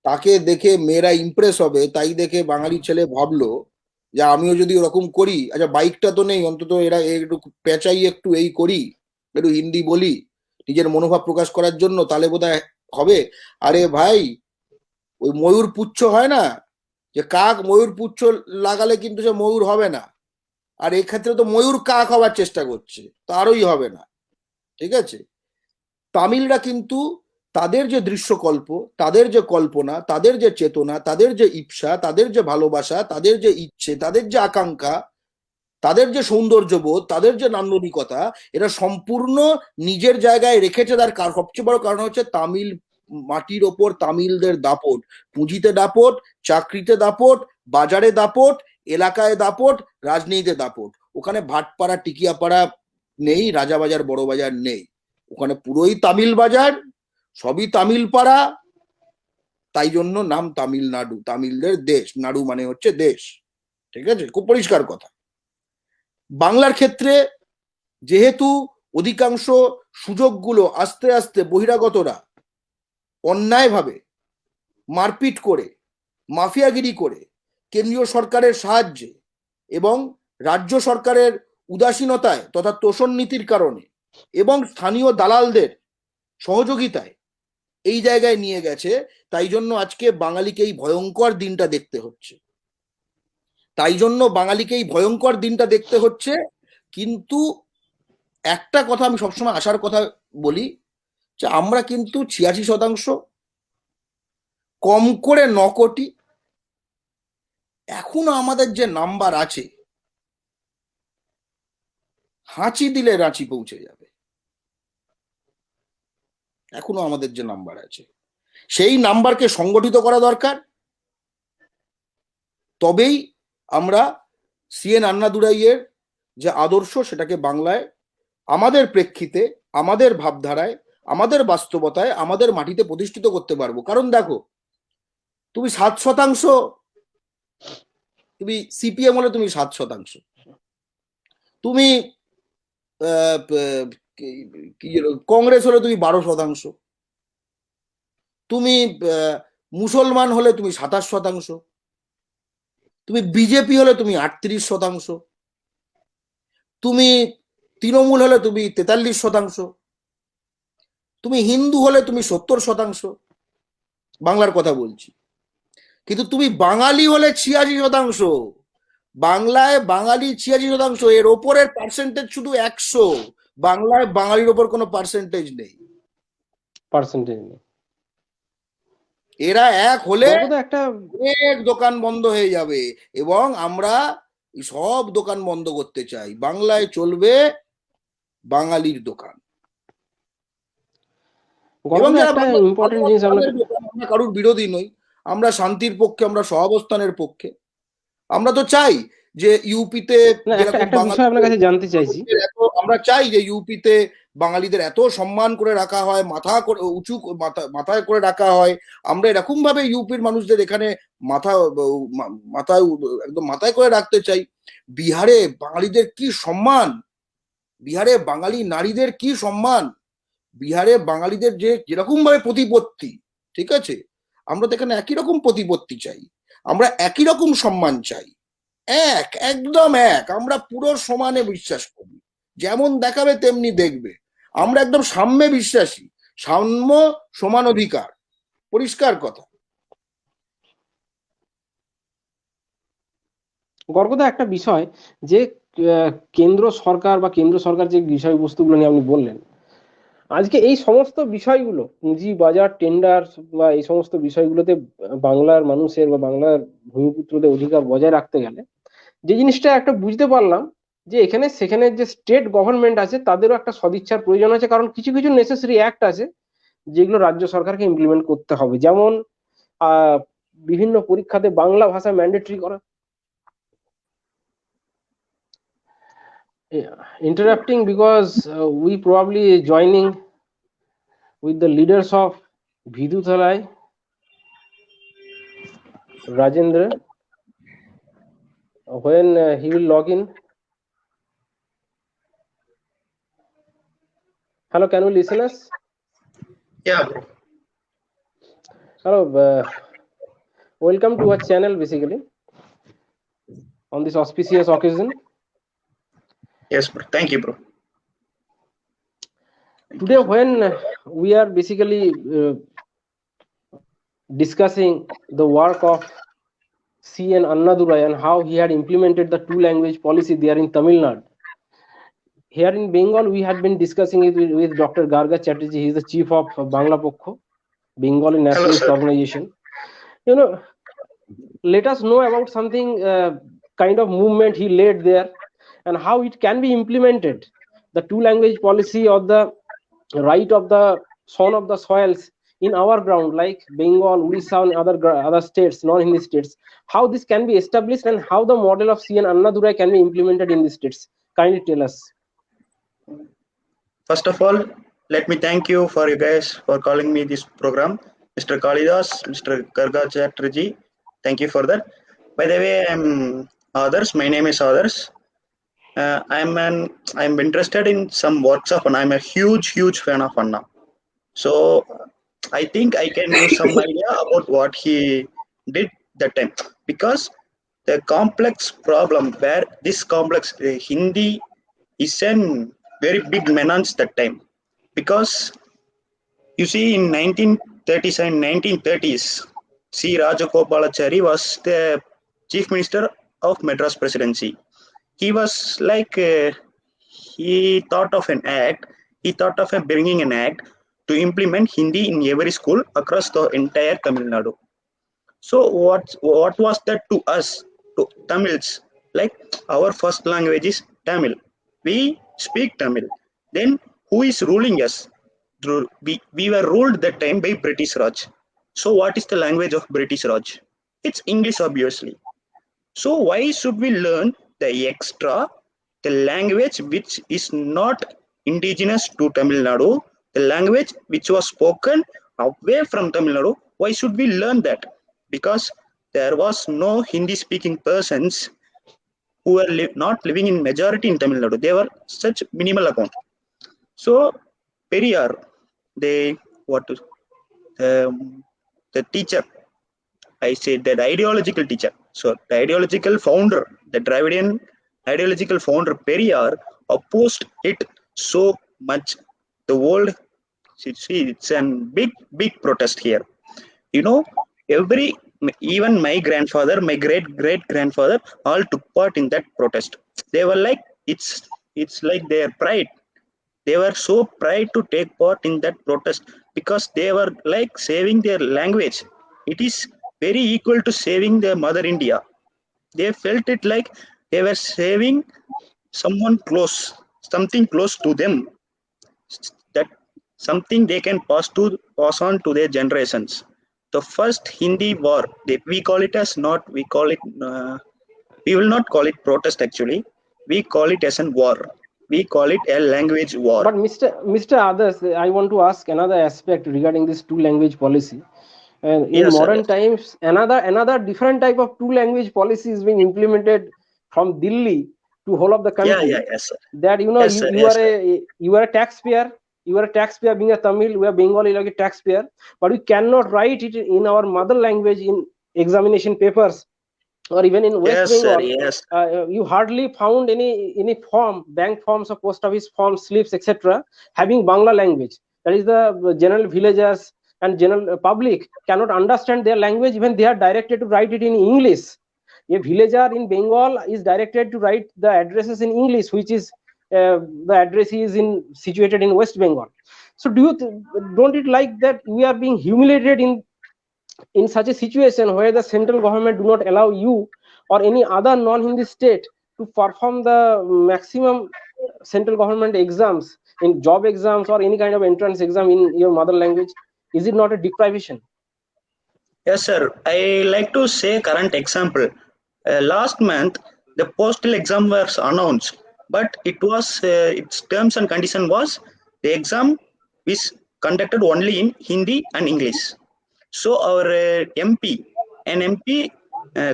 তাকে দেখে মেয়েরা ইমপ্রেস হবে, তাই দেখে বাঙালি ছেলে ভাবলো যে আমিও যদি ওরকম করি, আচ্ছা বাইকটা তো নেই, অন্তত এরা একটু পেঁচাই, একটু এই করি, একটু হিন্দি বলি নিজের মনোভাব প্রকাশ করার জন্য, তাহলে বোধহয় হবে। আরে ভাই, ওই ময়ূর পুচ্ছ হয় না, যে কাক ময়ূর পুচ্ছ লাগালে কিন্তু সে ময়ূর হবে না, আর এক্ষেত্রে তো ময়ূর কাক হওয়ার চেষ্টা করছে, তো আরোই হবে না। ঠিক আছে, তামিলরা কিন্তু তাদের যে দৃশ্যকল্প, তাদের যে কল্পনা, তাদের যে চেতনা, তাদের যে ইপ্সা, তাদের যে ভালোবাসা, তাদের যে ইচ্ছে, তাদের যে আকাঙ্ক্ষা, তাদের যে সৌন্দর্যবোধ, তাদের যে নান্দনিকতা, এরা সম্পূর্ণ নিজের জায়গায় রেখেছে। তার সবচেয়ে বড় কারণ হচ্ছে তামিল মাটির ওপর তামিলদের দাপট, পুঁজিতে দাপট, চাকরিতে দাপট, বাজারে দাপট, এলাকায় দাপট, রাজনীতিতে দাপট। ওখানে ভাটপাড়া টিকিয়াপাড়া নেই, রাজাবাজার বড় বাজার নেই, ওখানে পুরোই তামিল বাজার, সবই তামিল পাড়া। তাই জন্য নাম তামিলনাড়ু, তামিলদের দেশ, নাড়ু মানে হচ্ছে দেশ। ঠিক আছে, খুব পরিষ্কার কথা। বাংলার ক্ষেত্রে যেহেতু অধিকাংশ সুযোগগুলো আস্তে আস্তে বহিরাগতরা অন্যায়ভাবে মারপিট করে, মাফিয়াগিরি করে, কেন্দ্রীয় সরকারের সাহায্যে এবং রাজ্য সরকারের উদাসীনতায় তথা তোষণ নীতির কারণে এবং স্থানীয় দালালদের সহযোগিতায় এই জায়গায় নিয়ে গেছে, তাই জন্য আজকে বাঙালিকে এই ভয়ঙ্কর দিনটা দেখতে হচ্ছে। তাই জন্য বাঙালিকে এই ভয়ঙ্কর দিনটা দেখতে হচ্ছে। কিন্তু একটা কথা আমি সবসময় আশার কথা বলি, যে আমরা কিন্তু ৮৬%, কম করে ৯ কোটি, এখনো আমাদের যে নাম্বার আছে, হাঁচি দিলে রাঁচি পৌঁছে যাবে। এখনো আমাদের যে নাম্বার আছে, সেই নাম্বারকে সংগঠিত করা দরকার। তবেই আমরা সিএন আন্নাদুরাইয়ের যে আদর্শ, সেটাকে বাংলায় আমাদের প্রেক্ষিতে, আমাদের ভাবধারায়, আমাদের বাস্তবতায়, আমাদের মাটিতে প্রতিষ্ঠিত করতে পারবো। কারণ দেখো, তুমি ৭%, তুমি সিপিএম হলে তুমি ৭%, তুমি কংগ্রেস হলে তুমি ১২%, তুমি মুসলমান হলে তুমি ২৭%, তুমি বিজেপি হলে তুমি ৩৮%, তুমি তৃণমূল হলে তুমি ৪৩%, তুমি হিন্দু হলে তুমি ৭০%, বাংলার কথা বলছি। কিন্তু তুমি বাঙালি হলে ৮৬%। বাংলায় বাঙালি ৮৬%, এর ওপরের পার্সেন্টেজ শুধু ১০০। বাংলায় বাঙালির ওপর কোনো পার্সেন্টেজ নেই, পার্সেন্টেজ নেই। এরা এক হলে একটা অনেক দোকান বন্ধ হয়ে যাবে, এবং আমরা সব দোকান বন্ধ করতে চাই। বাংলায় চলবে বাঙালির দোকান, এবং যারা একটা ইম্পর্টেন্ট জিনিস আপনাকে, আমরা কারুর বিরোধী নই, আমরা শান্তির পক্ষে, আমরা সহাবস্থানের পক্ষে। আমরা তো চাই যে ইউপিতে একটা বিষয় আপনার কাছে জানতে চাইছি। আমরা চাই যে ইউপিতে বাঙালিদের এত সম্মান করে রাখা হয়, মাথা করে উঁচু মাথায় করে রাখা হয়। আমরা এরকম ভাবে ইউপির মানুষদের এখানে মাথায় একদম মাথায় করে রাখতে চাই। বিহারে বাঙালিদের কি সম্মান, বিহারে বাঙালি নারীদের কি সম্মান, বিহারে বাঙালিদের যে যেরকম ভাবে প্রতিপত্তি, ঠিক আছে, আমরা তো এখানে একই রকম প্রতিপত্তি চাই, আমরা একই রকম সম্মান চাই, একদম এক। আমরা পুরো সমানে বিশ্বাস করি, যেমন দেখাবে তেমনি দেখবে। আমরা একদম সাম্যে বিশ্বাসী, সাম্য, সমান অধিকার, পরিষ্কার কথা। গর্গদা একটা বিষয়, যে কেন্দ্র সরকার বা কেন্দ্র সরকার যে বিষয়বস্তুগুলো নিয়ে আপনি বললেন, আজকে এই সমস্ত বিষয়গুলো, পুঁজি বাজার, টেন্ডার বা এই সমস্ত বিষয়গুলোতে বাংলার মানুষের বা বাংলার ভূমিপুত্রদের অধিকার বজায় রাখতে গেলে যে জিনিসটা একটা বুঝতে পারলাম, যে এখানে সেখানে যে স্টেট গভর্নমেন্ট আছে তাদেরও একটা সদিচ্ছার প্রয়োজন আছে, কারণ কিছু কিছু নেসেসারি অ্যাক্ট আছে যেগুলো রাজ্য সরকারকে ইমপ্লিমেন্ট করতে হবে। যেমন বিভিন্ন পরীক্ষাতে বাংলা ভাষা ম্যান্ডেটরি করা। Interrupting because we probably joining with the leaders of Viduthalai, Rajendra, when he will log in. Hello, can you listen us? Yeah, bro. Hello, welcome to our channel basically on this auspicious occasion. Yes, bro. Thank you, bro. Today when we are basically discussing the work of C.N. Annadurai and how he had implemented the two-language policy there in Tamil Nadu. Here in Bengal, we had been discussing it with Dr. Garga Chatterjee. He is the chief of Bangla Pokho, Bengali Nationalist sir. Organization. You know, let us know about something kind of movement he led there and how it can be implemented. The two-language policy or the right of the son of the soils in our ground, like Bengal, Odisha, and other states, non-Hindi states, how this can be established and how the model of C.N. Annadurai can be implemented in these states. Kindly tell us. First of all, let me thank you for you guys for calling me this program, Mr. Kalidas, Mr. Garga Chatterjee. Thank you for that. By the way, I'm Others. My name is Others. I'm interested in some works of Anna. I'm a huge fan of Anna. So I think I can give some idea about what he did that time, because the complex problem where this complex Hindi is a very big menace that time, because you see in 1930s and 1930s, C. Rajagopalachari was the chief minister of Madras presidency. He was like he thought of an act. He thought of bringing an act to implement Hindi in every school across the entire Tamil Nadu. So what was that to us, to Tamils? Like, our first language is Tamil. We speak Tamil. Then who is ruling us? We were ruled that time by British Raj. So what is the language of British Raj? It's English, obviously. So why should we learn the extra, the language which is not indigenous to Tamil Nadu, the language which was spoken away from Tamil Nadu? Why should we learn that? Because there was no Hindi speaking persons who were not living in majority in Tamil Nadu. They were such minimal account. So Periyar, they what to, the teacher, I said that ideological teacher. So the ideological founder, the Dravidian ideological founder Periyar opposed it so much. The world, see, it's a big protest here. You know, even my grandfather, my great grandfather, all took part in that protest. They were like, it's like their pride. They were so proud to take part in that protest, because they were like saving their language. It is very equal to saving their mother India. They felt it like they were saving someone close, something close to them, that something they can pass on to their generations. The first Hindi war, we call it as not, we will not call it protest actually. We call it as a war. We call it a language war. But Mr. Others, I want to ask another aspect regarding this two-language policy. And in Yes, sir, modern yes. times, another different type of two-language policy is being implemented from Delhi to whole of the country. Yes, sir. That Yes, sir, yes, sir. you are a taxpayer. You are a taxpayer being a Tamil. We are Bengali like a taxpayer, but we cannot write it in our mother language in examination papers, or even in West Yes, Bengal. sir, yes. You hardly found any form, bank forms or post office forms, slips, etc., having Bangla language. That is, the general villagers and general public cannot understand their language. Even they are directed to write it in English. A villager in Bengal is directed to write the addresses in English, which is the address is situated in West Bengal. So don't it like that we are being humiliated in such a situation where the central government do not allow you or any other non-Hindi state to perform the maximum central government exams, in job exams or any kind of entrance exam in your mother language? Is it not a deprivation? Yes, sir. I like to say current example. Last month, the postal exam was announced, but it was its terms and condition was the exam is conducted only in Hindi and English. So our MP, an MP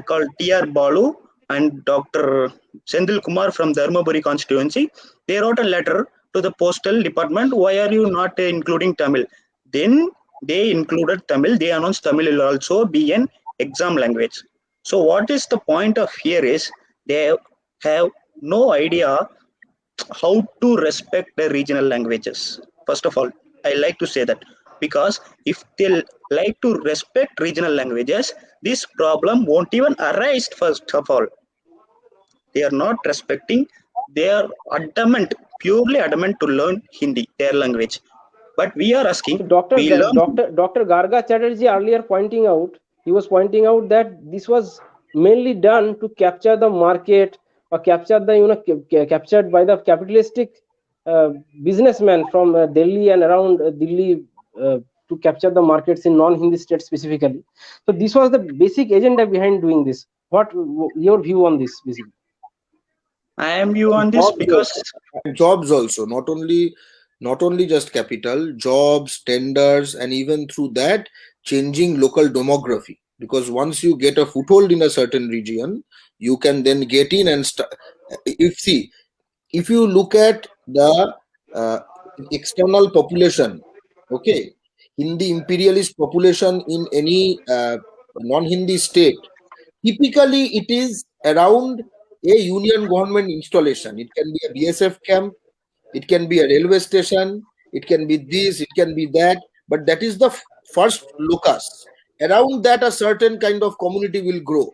called T.R. Balu and Dr. Sendil Kumar from Dharmaburi constituency, they wrote a letter to the postal department. Why are you not including Tamil? Then they included Tamil. They announced Tamil will also be an exam language. So what is the point of here is they have no idea how to respect the regional languages. First of all, I like to say that because if they like to respect regional languages, this problem won't even arise. First of all, they are not respecting. They are adamant, purely adamant to learn Hindi, their language. But we are asking, So Dr. we learn. Dr. Garga Chatterjee earlier he was pointing out that this was mainly done to capture the market or capture the captured by the capitalistic businessmen from Delhi and around Delhi to capture the markets in non-Hindi states specifically. So this was the basic agenda behind doing this. What your view on this, basically? I am you on this Jobs because also. And jobs also, not only just capital, jobs, tenders, and even through that changing local demography. Because once you get a foothold in a certain region, you can then get in and if you look at the uh, external population, okay, Hindi imperialist population in any non-Hindi state, typically it is around a union government installation. It can be a BSF camp, it can be a railway station, it can be this, it can be that, but that is the first locus. Around that, a certain kind of community will grow,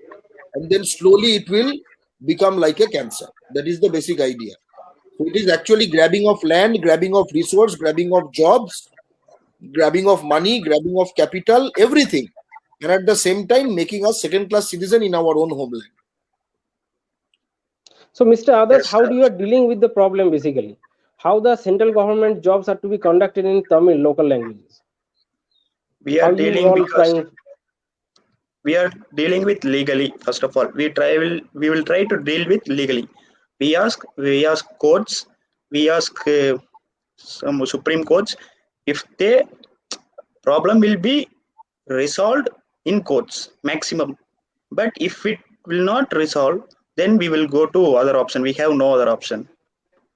and then slowly it will become like a cancer. That is the basic idea. So it is actually grabbing of land, grabbing of resource, grabbing of jobs, grabbing of money, grabbing of capital, everything, and at the same time making us second-class citizen in our own homeland. So, Mr. Adarsh, yes, how do you are dealing with the problem basically? How the central government jobs are to be conducted in Tamil local languages? we are How you dealing all because trying? we are dealing with legally. First of all, we will try to deal with legally. We ask courts, we ask some supreme courts if the problem will be resolved in courts maximum. But if it will not resolve, then we will go to other option. We have no other option.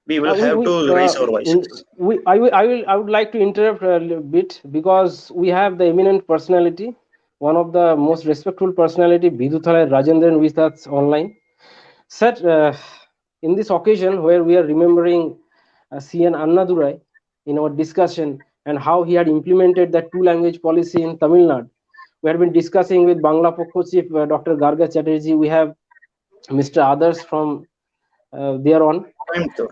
We will have to raise our voices. I would like to interrupt a little bit because we have the eminent personality, one of the most respectful personality, Biduthalai Rajendran, with us online. Sir, in this occasion where we are remembering CN Annadurai in our discussion and how he had implemented that two-language policy in Tamil Nadu, we had been discussing with Bangla Pokho Chief Dr. Garga Chatterjee. We have Mr. Others from there on.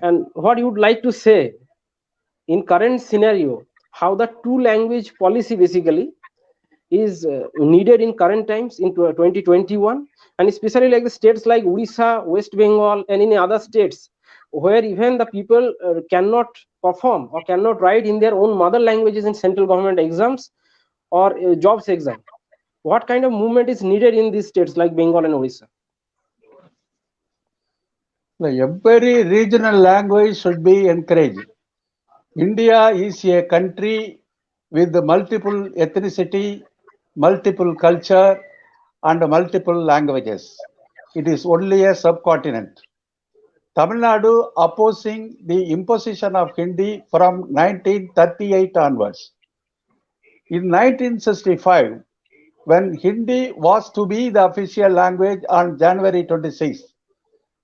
And what you would like to say in current scenario, how the two-language policy basically is needed in current times in 2021, and especially like the states like Odisha, West Bengal, and in other states where even the people cannot perform or cannot write in their own mother languages in central government exams or jobs exam. What kind of movement is needed in these states like Bengal and Odisha? Every regional language should be encouraged. India is a country with multiple ethnicity, multiple culture, and multiple languages. It is only a subcontinent. Tamil Nadu opposing the imposition of Hindi from 1938 onwards. In 1965, when Hindi was to be the official language on January 26,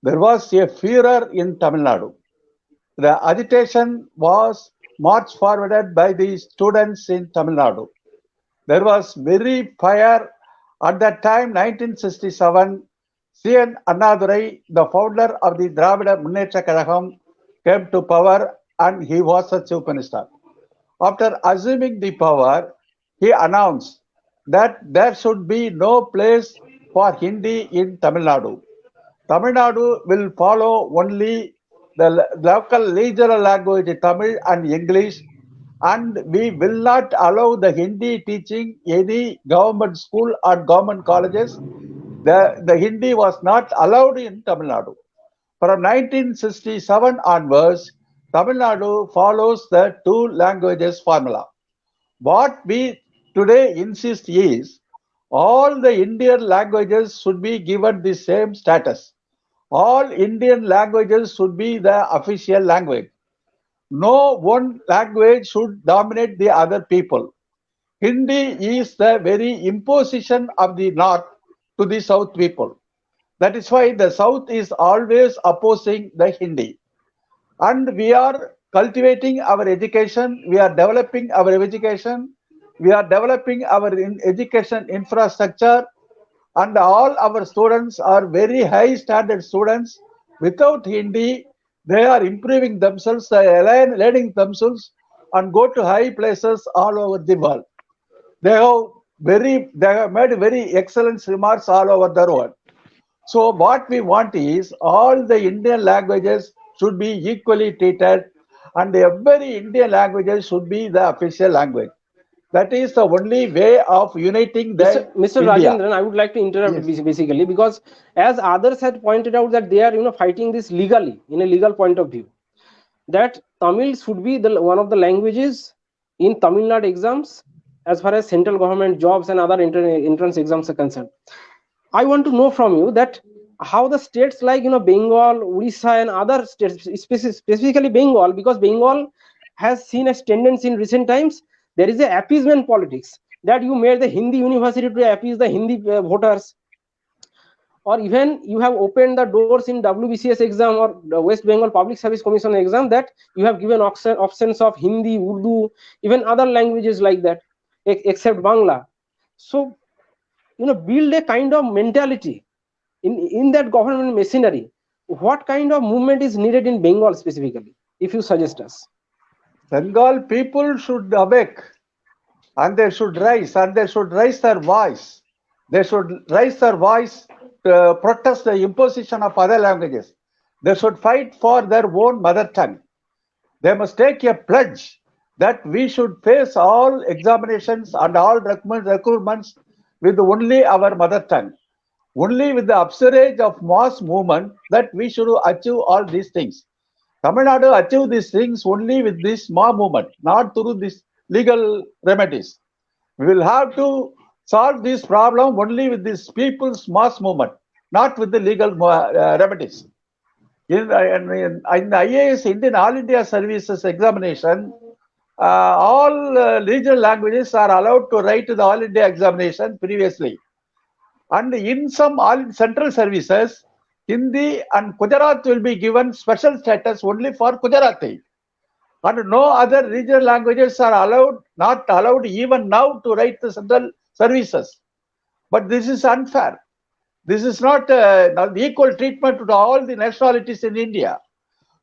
there was a furor in Tamil Nadu. The agitation was marched forwarded by the students in Tamil Nadu. There was very fire at that time, 1967. C.N. Annadurai, the founder of the Dravida Munnetra Kazhagam, came to power and he was a chief minister. after assuming the power, he announced that there should be no place for Hindi in Tamil Nadu. Tamil Nadu will follow only the local regional language Tamil and English, and we will not allow the Hindi teaching any government school or government colleges. The Hindi was not allowed in Tamil Nadu. From 1967 onwards, Tamil Nadu follows the two languages formula. What we today insist is all the Indian languages should be given the same status. All Indian languages should be the official language. No one language should dominate the other people. Hindi is the very imposition of the North to the South people. That is why the South is always opposing the Hindi. And we are cultivating our education, we are developing our education, we are developing our education infrastructure, and all our students are very high standard students. Without Hindi, they are improving themselves, they are learning themselves, and go to high places all over the world. They have made very excellent remarks all over the world. So what we want is all the Indian languages should be equally treated, and every Indian languages should be the official language. That is the only way of uniting the Mr. India. Rajendran, I would like to interrupt Yes. basically, because as others had pointed out that they are fighting this legally in a legal point of view, that Tamil should be one of the languages in Tamil Nadu exams as far as central government jobs and other entrance exams are concerned. I want to know from you that how the states like Bengal, Odisha, and other states, specifically Bengal, because Bengal has seen a tendency in recent times. There is a appeasement politics that you made the Hindi university to appease the Hindi voters, or even you have opened the doors in WBCS exam or the West Bengal Public Service Commission exam, that you have given options of Hindi, Urdu, even other languages like that, except Bangla. So build a kind of mentality in that government machinery. What kind of movement is needed in Bengal specifically, if you suggest us? Bengal people should awake, and they should rise, and they should raise their voice. They should raise their voice to protest the imposition of other languages. They should fight for their own mother tongue. They must take a pledge that we should face all examinations and all recruitments with only our mother tongue. Only with the upsurge of mass movement that we should achieve all these things. Tamil Nadu achieve these things only with this mass movement, not through these legal remedies. We will have to solve this problem only with this people's mass movement, not with the legal remedies. In the IAS, Indian All India Services examination, all regional languages are allowed to write to the All India examination previously. And in some all central services, Hindi and Gujarati will be given special status only for Gujarati. And no other regional languages are not allowed even now to write the central services. But this is unfair. This is not equal treatment to all the nationalities in India.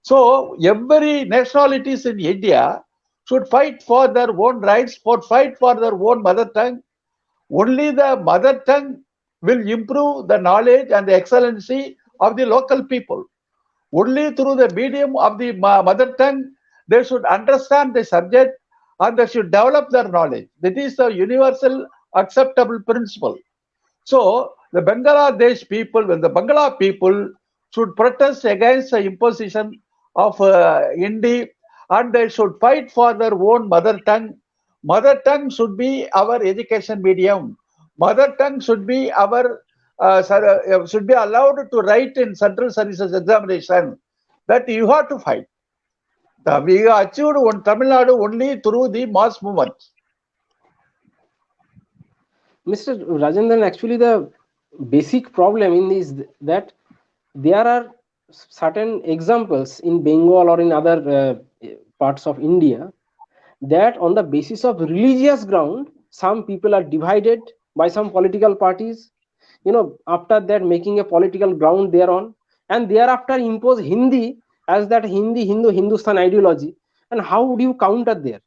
So every nationalities in India should fight for their own rights, fight for their own mother tongue. Only the mother tongue will improve the knowledge and the excellency of the local people. Only through the medium of the mother tongue, they should understand the subject and they should develop their knowledge. That is the universal acceptable principle. So the Bangladesh people, the Bangla people should protest against the imposition of Hindi, and they should fight for their own mother tongue. Mother tongue should be our education medium. Mother tongue should be our should be allowed to write in central services examination. That you have to fight. We achieved Tamil Nadu only through the mass movement. Mr. Rajendran, actually the basic problem in is that there are certain examples in Bengal or in other parts of India that on the basis of religious ground, some people are divided by some political parties, after that making a political ground thereon, and thereafter impose Hindi as that Hindustan ideology. And how would you counter there?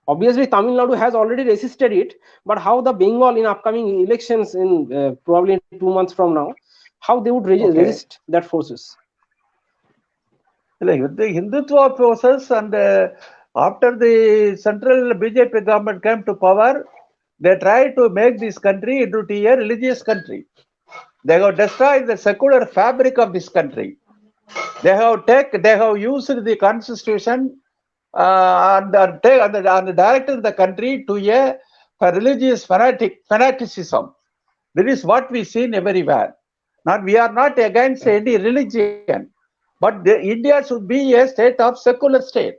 Obviously, Tamil Nadu has already resisted it, but how the Bengal in upcoming elections in probably 2 months from now, how they would Okay. resist that forces? Like the Hindutva forces and after the central BJP government came to power, they tried to make this country into a religious country. They have destroyed the secular fabric of this country. They have used the constitution and directed the country to a religious fanaticism. This is what we see everywhere. Now we are not against any religion, but India should be a state of secular state.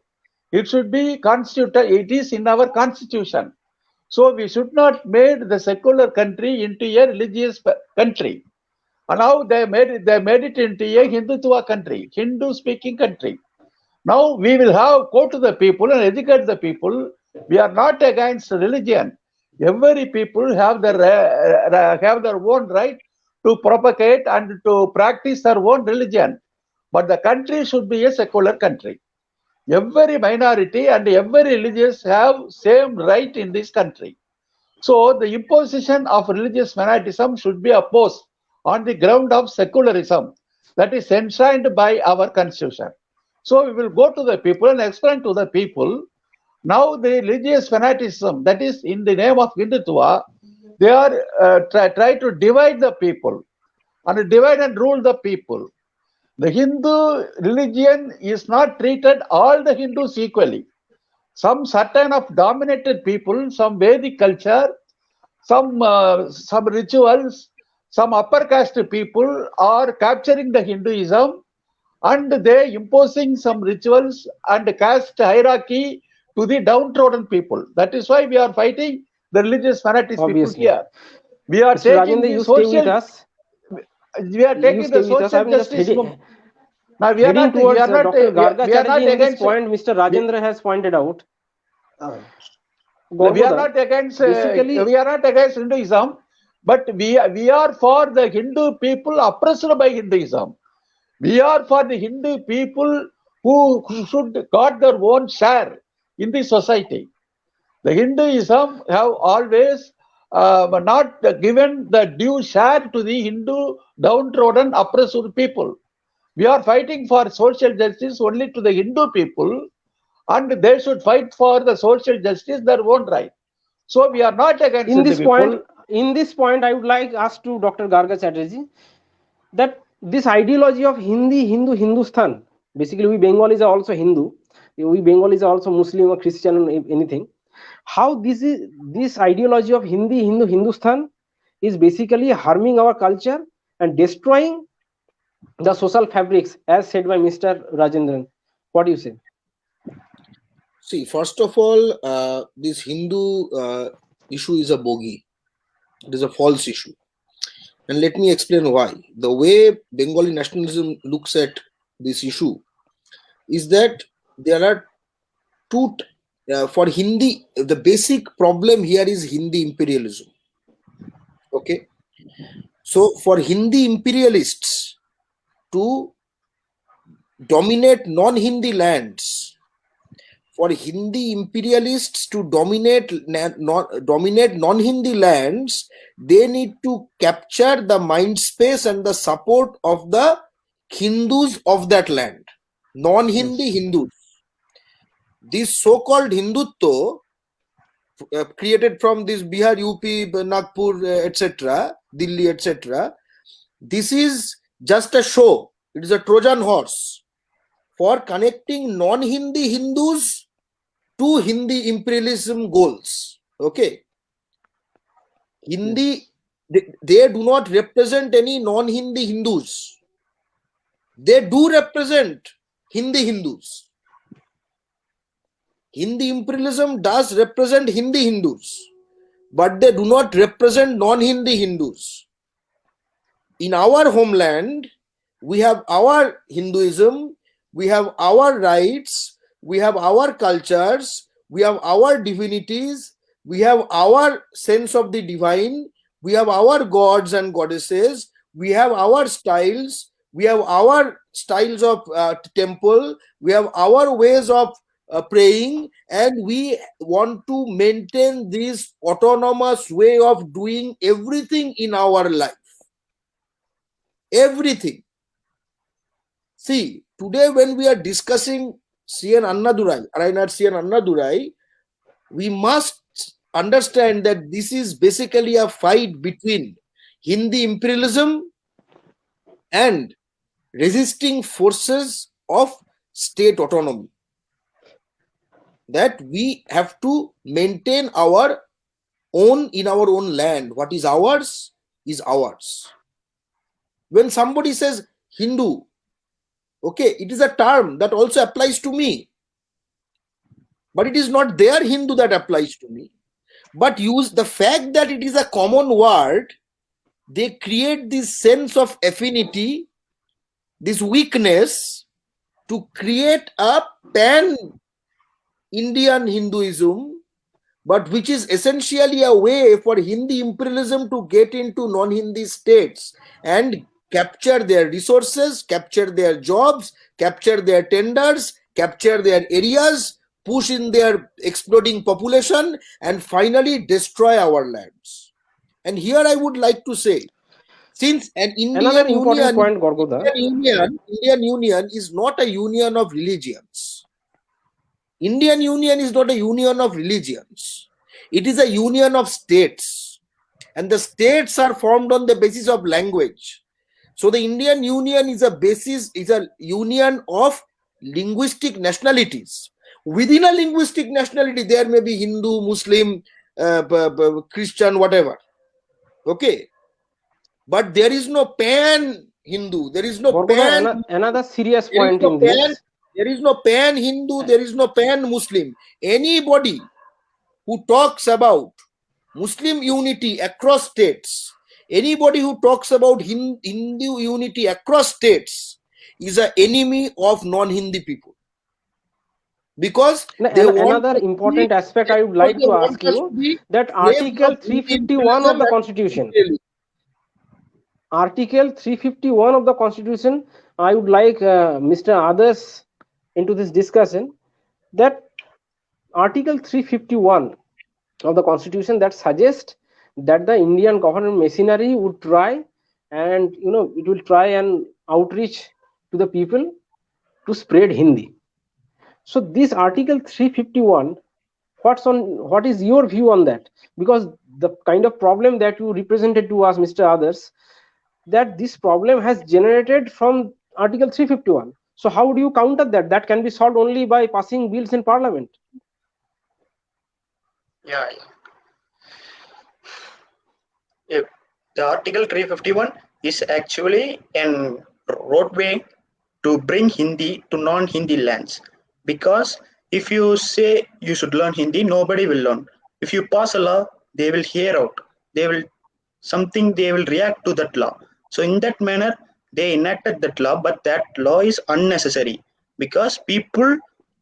It should be constituted. It is in our constitution. So we should not make the secular country into a religious country. And now they made it into a Hindutva country, Hindu-speaking country. Now we will go to the people and educate the people. We are not against religion. Every people have their own right to propagate and to practice their own religion. But the country should be a secular country. Every minority and every religious have same right in this country. So the imposition of religious fanaticism should be opposed on the ground of secularism that is enshrined by our constitution. So we will go to the people and explain to the people. Now the religious fanaticism that is in the name of Hindutva, they are try to divide the people and divide and rule the people. The Hindu religion is not treated all the Hindus equally. Some certain of dominated people, some Vedic culture, some rituals, some upper caste people are capturing the Hinduism and they imposing some rituals and caste hierarchy to the downtrodden people. That is why we are fighting the religious fanatics people Obviously. here. We are Mr. taking Rajendra, the you stay with social. us. We are You taking stay the with us. social I'm just justice movement. Now we are heading not. We towards are not. Dr. Garga We are not Chatterjee in this against. point Mr. Rajendra has pointed out. We are Gorgoda, not against. basically, We are not against Hinduism, but we are for the Hindu people oppressed by Hinduism. We are for the Hindu people who should got their own share in the society. The Hinduism have always not given the due share to the Hindu downtrodden oppressed people. We are fighting for social justice only to the Hindu people, and they should fight for the social justice their own right. So we are not against in Hindu this people. point, I would like ask to Dr. Garga Chatterjee that this ideology of Hindi, Hindu, Hindustan, basically we Bengalis are also Hindu, we Bengalis are also Muslim or Christian or anything. How this ideology of Hindi, Hindu, Hindustan is basically harming our culture and destroying the social fabrics, as said by Mr. Rajendran. What do you say? See, first of all, this Hindu issue is a bogey. It is a false issue. And let me explain why. The way Bengali nationalism looks at this issue is that there are two, for Hindi, the basic problem here is Hindi imperialism. Okay. So for Hindi imperialists to dominate non-Hindi lands, for Hindi imperialists to dominate non-Hindi lands, they need to capture the mind space and the support of the Hindus of that land, non-Hindi Hindus. This so-called Hindutva created from this Bihar, UP, Nagpur, etc., Delhi, etc., this is just a show. It is a Trojan horse for connecting non-Hindi Hindus to Hindi imperialism goals. Okay. Hindi, they do not represent any non-Hindi Hindus. They do represent Hindi Hindus. Hindi imperialism does represent Hindi Hindus, but they do not represent non-Hindi Hindus. In our homeland, we have our Hinduism, we have our rights, we have our cultures, we have our divinities, we have our sense of the divine, we have our gods and goddesses, we have our styles, we have our styles of temple, we have our ways of praying, and we want to maintain this autonomous way of doing everything in our life. Everything. See, today when we are discussing CN Annadurai, Reinhard CN Annadurai, we must understand that this is basically a fight between Hindi imperialism and resisting forces of state autonomy. That we have to maintain our own in our own land. What is ours is ours. When somebody says Hindu, okay, it is a term that also applies to me. But it is not their Hindu that applies to me. But use the fact that it is a common word, they create this sense of affinity, this weakness to create a pan-Indian Hinduism, but which is essentially a way for Hindi imperialism to get into non-Hindi states and capture their resources, capture their jobs, capture their tenders, capture their areas, push in their exploding population, and finally destroy our lands. And here I would like to say, since an Another important point, Gorgoda. Indian Union is not a union of religions. Indian Union is not a union of religions. It is a union of states. And the states are formed on the basis of language. So the Indian Union is a union of linguistic nationalities. Within a linguistic nationality, there may be Hindu, Muslim, Christian, whatever. Okay. But there is no pan-Hindu. There is no Gorgoda, another serious point in this. There is no pan-Hindu. There is no pan-Muslim. Anybody who talks about Muslim unity across states, anybody who talks about Hindu unity across states is an enemy of non-Hindi people. Because another important aspect I would like to ask you, that Article 351 of the Constitution. Article 351 of the Constitution, I would like Mr. Adarsh into this discussion, that Article 351 of the Constitution that suggests that the Indian government machinery would try and it will try and outreach to the people to spread Hindi. So this Article 351, what is your view on that? Because the kind of problem that you represented to us, Mr. Adarsh, that this problem has generated from Article 351. So how do you counter that? That can be solved only by passing bills in Parliament. Yeah. If the Article 351 is actually a roadway to bring Hindi to non-Hindi lands. Because if you say you should learn Hindi, nobody will learn. If you pass a law, they will hear out. They will react to that law. So in that manner, they enacted that law, but that law is unnecessary because people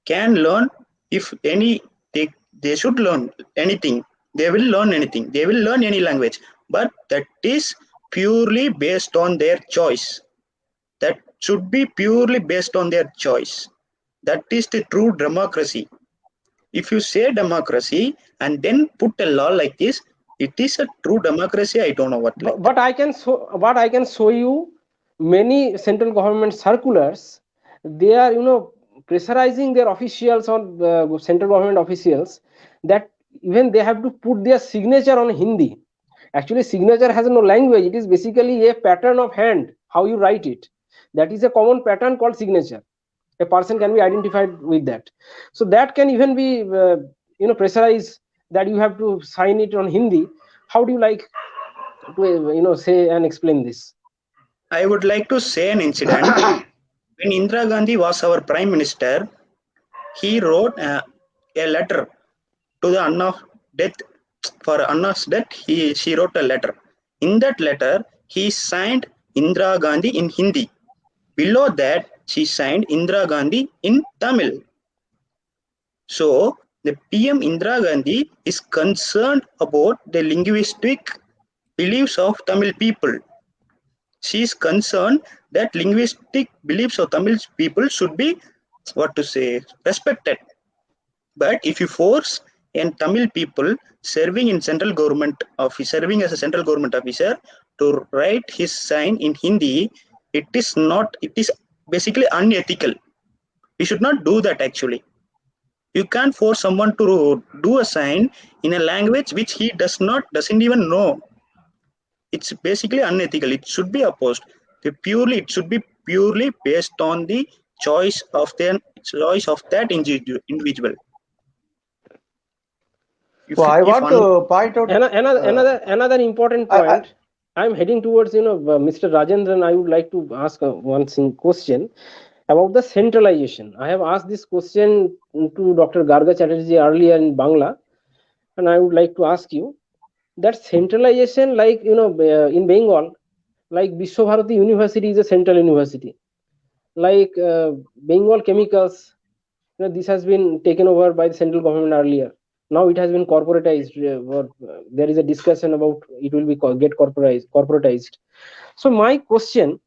can learn they should learn anything. They will learn anything. They will learn any language, but that is purely based on their choice. That should be purely based on their choice. That is the true democracy. If you say democracy and then put a law like this, it is a true democracy. I don't know what. But I can show you many central government circulars. They are pressurizing their officials or central government officials that even they have to put their signature on Hindi. Actually, signature has no language. It is basically a pattern of hand, how you write it. That is a common pattern called signature. A person can be identified with that. So that can even be pressurized that you have to sign it on Hindi. How do you like to say and explain this? I would like to say an incident. When Indira Gandhi was our prime minister, he wrote a letter to the Anna's death. For Anna's death, she wrote a letter. In that letter, he signed Indira Gandhi in Hindi. Below that, she signed Indira Gandhi in Tamil. So the PM Indira Gandhi is concerned about the linguistic beliefs of Tamil people. She is concerned that linguistic beliefs of Tamil people should be respected. But if you force and Tamil people serving in central government office, serving as a central government officer to write his sign in Hindi, it is not. It is basically unethical. We should not do that actually. You can't force someone to do a sign in a language which he doesn't even know. It's basically unethical. It should be opposed. It should be purely based on the choice of that individual. If So I if want to point out Another important I- point. I'm heading towards Mr. Rajendran. I would like to ask one question about the centralization. I have asked this question to Dr. Garga Chatterjee earlier in Bangla, and I would like to ask you that centralization, like in Bengal, like Vishwabharati University is a central university, like Bengal Chemicals, this has been taken over by the central government earlier. Now it has been corporatized. There is a discussion about it will be get corporatized. So my question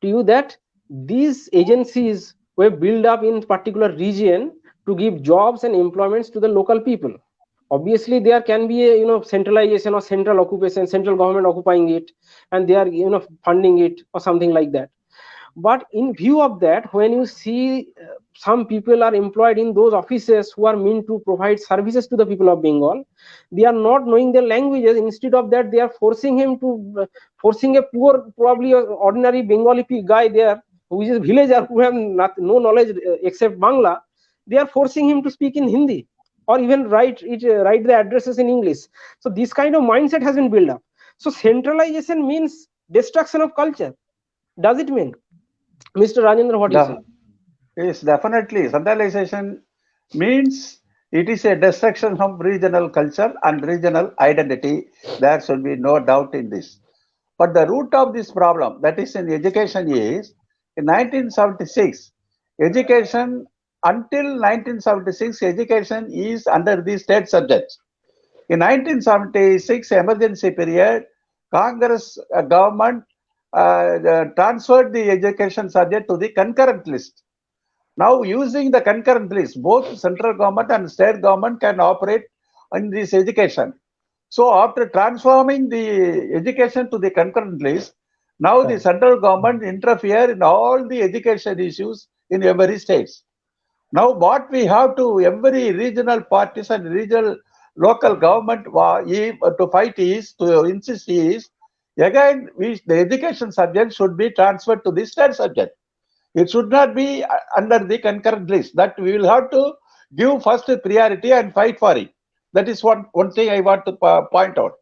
to you that these agencies were built up in particular region to give jobs and employments to the local people. Obviously there can be a centralization or central occupation, central government occupying it, and they are funding it or something like that. But in view of that, when you see some people are employed in those offices who are meant to provide services to the people of Bengal, they are not knowing their languages. Instead of that, they are forcing a poor, probably ordinary Bengali guy there, who is a villager who have no knowledge except Bangla. They are forcing him to speak in Hindi or even write the addresses in English. So this kind of mindset has been built up. So centralization means destruction of culture. Does it mean? Mr. Rajendra, what do you say? Yes, definitely. Centralization means it is a destruction of regional culture and regional identity. There should be no doubt in this. But the root of this problem, that is in education, is in 1976, education until 1976, education is under the state subjects. In 1976 emergency period, Congress government transferred the education subject to the concurrent list. Now, using the concurrent list, both central government and state government can operate in this education. So, after transforming the education to the concurrent list, now the central government interfere in all the education issues in every state. Now, what we have to every regional parties and regional local government to fight is, to insist is, again, the education subject should be transferred to the state subject. It should not be under the concurrent list. That we will have to give first priority and fight for it. That is one thing I want to point out.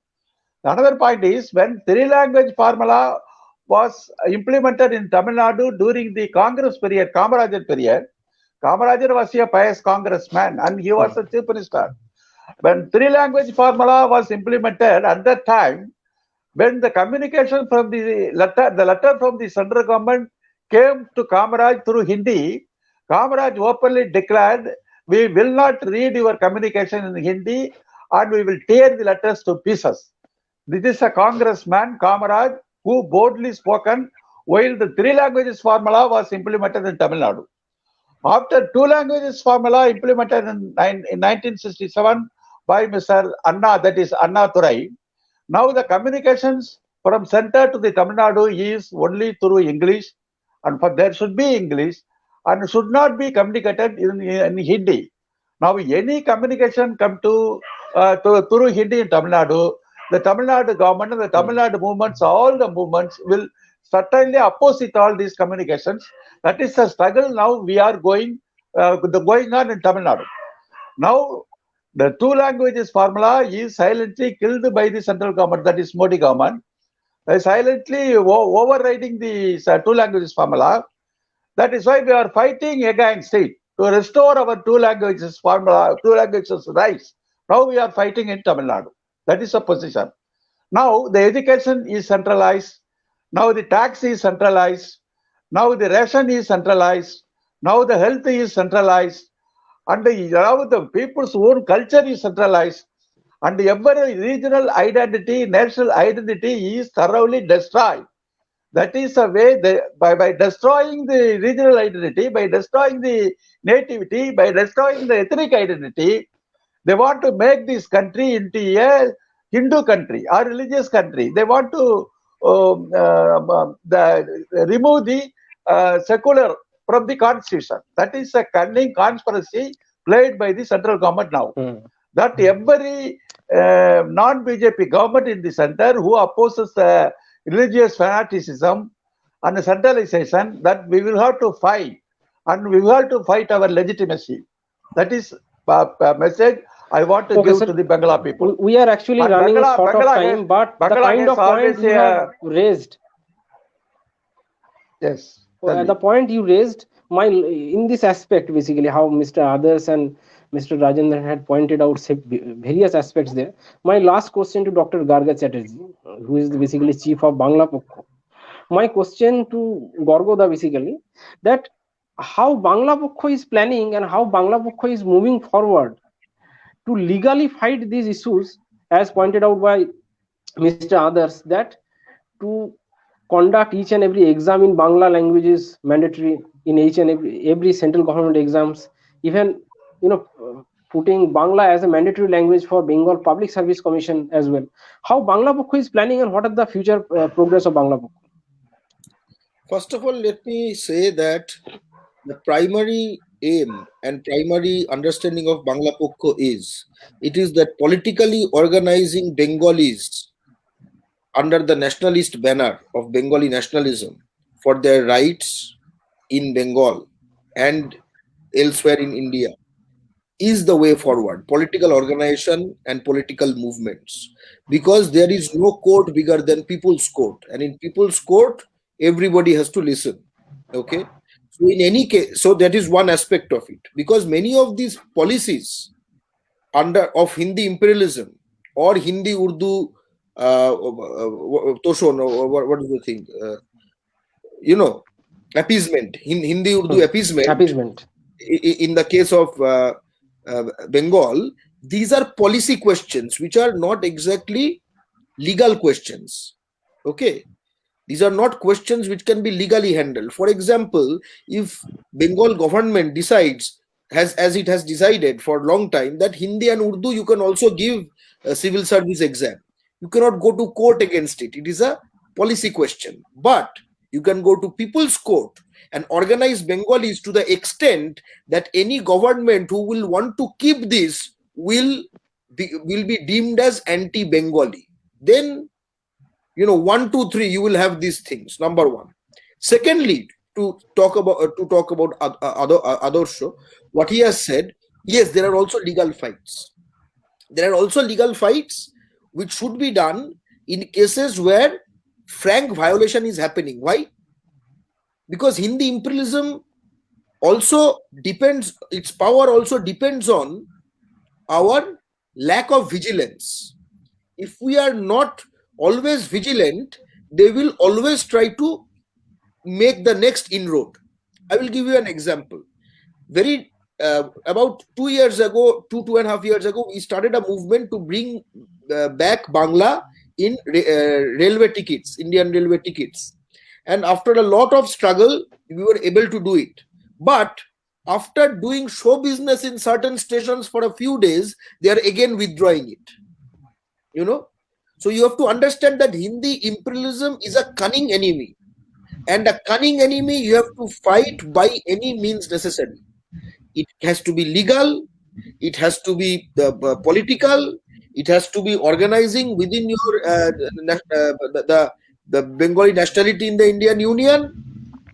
Another point is when three-language formula was implemented in Tamil Nadu during the Congress period, Kamarajar period. Kamarajar was a pious congressman and he was a chief minister. When three-language formula was implemented at that time, when the communication from the letter from the central government came to Kamaraj through Hindi, Kamaraj openly declared, we will not read your communication in Hindi and we will tear the letters to pieces. This is a congressman, Kamaraj, who boldly spoken while the three languages formula was implemented in Tamil Nadu. After two languages formula implemented in 1967 by Mr. Anna, that is Anna Thurai, now the communications from center to the Tamil Nadu is only through English, and there should be English and should not be communicated in Hindi. Now any communication come to through Hindi in Tamil Nadu, the Tamil Nadu government and the Tamil Nadu movements, all the movements will certainly opposite all these communications. That is the struggle now we are going on in Tamil Nadu. Now the two languages formula is silently killed by the central government, that is Modi government, silently overriding the two languages formula. That is why we are fighting against it to restore our two languages formula, two languages rights. Now we are fighting in Tamil Nadu. That is the position. Now the education is centralized. Now the tax is centralized. Now the ration is centralized. Now the health is centralized. And now the people's own culture is centralized. And every regional identity, national identity is thoroughly destroyed. That is a way by destroying the regional identity, by destroying the nativity, by destroying the ethnic identity, they want to make this country into a Hindu country or religious country. They want to remove the secular from the constitution. That is a cunning conspiracy played by the central government now. That every non-BJP government in the center who opposes religious fanaticism and centralization, that we will have to fight, and we will have to fight our legitimacy. That is a message I want to give sir, to the Bangla people. We are actually running short of time, but the kind of point you have raised. Yes. The point you raised, in this aspect, basically, how Mr. Adarsh and Mr. Rajendran had pointed out various aspects there. My last question to Dr. Garga Chatterjee, who is basically chief of Bangla Pokho. My question to Gorgoda basically, that how Bangla Pokho is planning and how Bangla Pokho is moving forward to legally fight these issues, as pointed out by Mr. Adarsh, that to conduct each and every exam in Bangla language is mandatory in each and every central government exams, even putting Bangla as a mandatory language for Bengal Public Service Commission as well. How Bangla Pokho is planning, and what are the future progress of Bangla Pokho? First of all, let me say that the primary aim and primary understanding of Bangla Pokho is that politically organizing Bengalis under the nationalist banner of Bengali nationalism for their rights in Bengal and elsewhere in India is the way forward. Political organization and political movements, because there is no court bigger than People's Court, and in People's Court everybody has to listen. Okay, so in any case, so that is one aspect of it, because many of these policies of Hindi imperialism or Hindi Urdu Toshon, or what do you think? Appeasement, Hindi Urdu appeasement. In the case of Bengal, these are policy questions which are not exactly legal questions. Okay, these are not questions which can be legally handled. For example, if Bengal government decides, as it has decided for a long time, that Hindi and Urdu you can also give a civil service exam, you cannot go to court against it. It is a policy question. But you can go to People's Court and organize Bengalis to the extent that any government who will want to keep this will be deemed as anti-Bengali. Then, 1, 2, 3, you will have these things. Number one. Secondly, to talk about Adarsha, what he has said, yes, there are also legal fights. There are also legal fights which should be done in cases where frank violation is happening. Why? Because Hindi imperialism also depends, its power also depends on our lack of vigilance. If we are not always vigilant, they will always try to make the next inroad. I will give you an example. About 2 years ago, 2.5 years ago, we started a movement to bring back Bangla in railway tickets, Indian railway tickets. And after a lot of struggle, we were able to do it. But after doing show business in certain stations for a few days, they are again withdrawing it. So you have to understand that Hindi imperialism is a cunning enemy. And a cunning enemy you have to fight by any means necessary. It has to be legal, it has to be political, it has to be organizing within your the Bengali nationality in the Indian Union.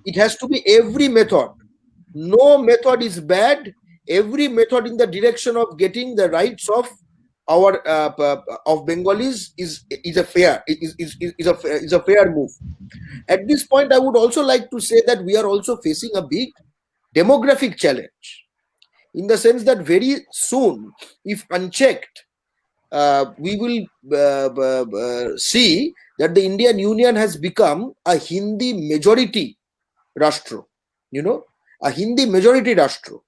It has to be every method. No method is bad. Every method in the direction of getting the rights of our of Bengalis is a fair move. At this point, I would also like to say that we are also facing a big demographic challenge, in the sense that very soon, if unchecked, we will see that the Indian Union has become a Hindi majority Rashtra, a Hindi majority Rashtra.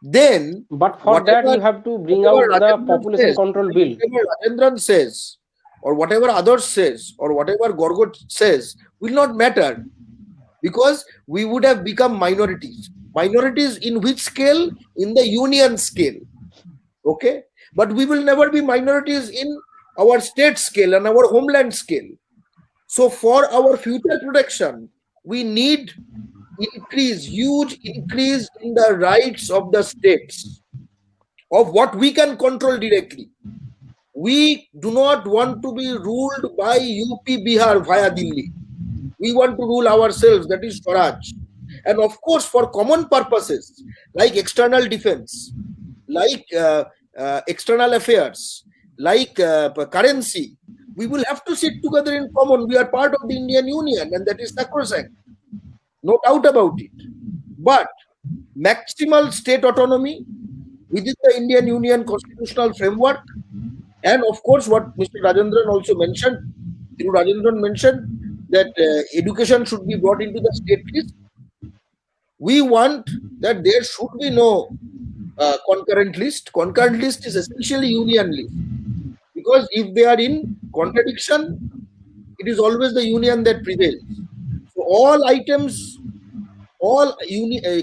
Then, but for that you have to bring out the population control bill. Rajendran says, or whatever others says or whatever Gorgot says will not matter, because we would have become minorities. Minorities in which scale? In the union scale. Okay? But we will never be minorities in our state scale and our homeland scale. So for our future protection, we need huge increase in the rights of the states, of what we can control directly. We do not want to be ruled by UP Bihar via Delhi. We want to rule ourselves, that is Swaraj. And of course, for common purposes like external defense, like external affairs, like currency, we will have to sit together in common. We are part of the Indian Union, and that is sacrosanct. No doubt about it. But maximal state autonomy within the Indian Union constitutional framework, and of course, what Mr. Rajendran also mentioned, Thiru Rajendran mentioned, that education should be brought into the state list. We want that there should be no concurrent list. Concurrent list is essentially union list, because if they are in contradiction, it is always the union that prevails. So all items, all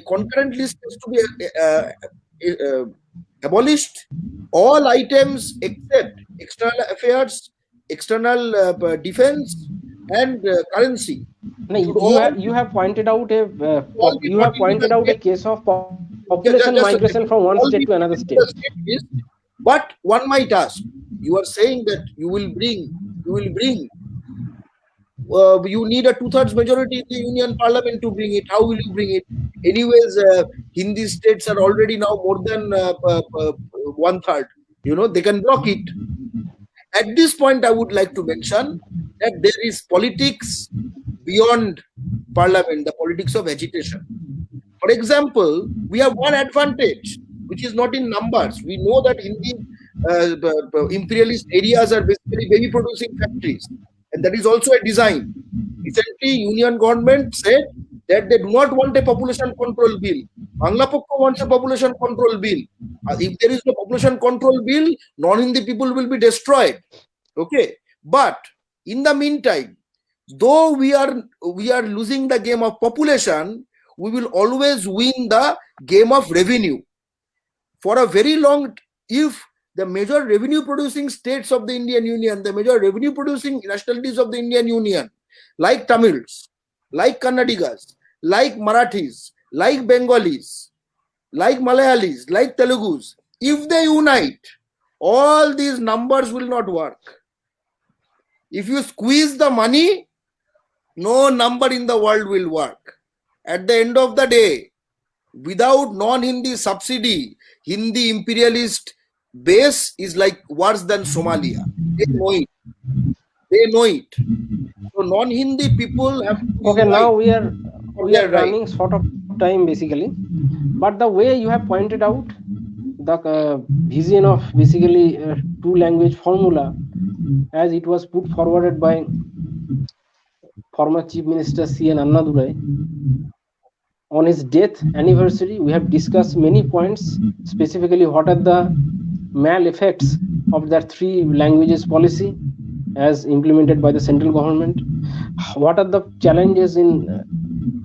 concurrent list has to be abolished. All items except external affairs, external defense, and currency. No, you have pointed out a case of population migration from one state to another state. But one might ask, you are saying that you need a 2/3 majority in the Union Parliament to bring it. How will you bring it? Anyways, Hindi states are already now more than 1/3. They can block it. At this point, I would like to mention that there is politics beyond Parliament, the politics of agitation. For example, we have one advantage, which is not in numbers. We know that Hindi imperialist areas are basically baby producing factories, and that is also a design. Recently, Union government said that they do not want a population control bill. Bangla Pokko wants a population control bill. If there is no population control bill, non-Hindi people will be destroyed. Okay, but in the meantime, though we are losing the game of population, we will always win the game of revenue. For a very long, if the major revenue producing states of the Indian Union, the major revenue producing nationalities of the Indian Union, like Tamils, like Kannadigas, like Marathis, like Bengalis, like Malayalis, like Telugus, if they unite, all these numbers will not work. If you squeeze the money, no number in the world will work. At the end of the day, without non-Hindi subsidy, Hindi imperialist base is like worse than Somalia. They know it. So non-Hindi people have to Okay, now we are right. running short of time basically, but the way you have pointed out the vision of basically two language formula, as it was put forwarded by former Chief Minister C.N. Annadurai on his death anniversary, we have discussed many points, specifically what are the mal effects of that 3 languages policy as implemented by the central government, what are the challenges in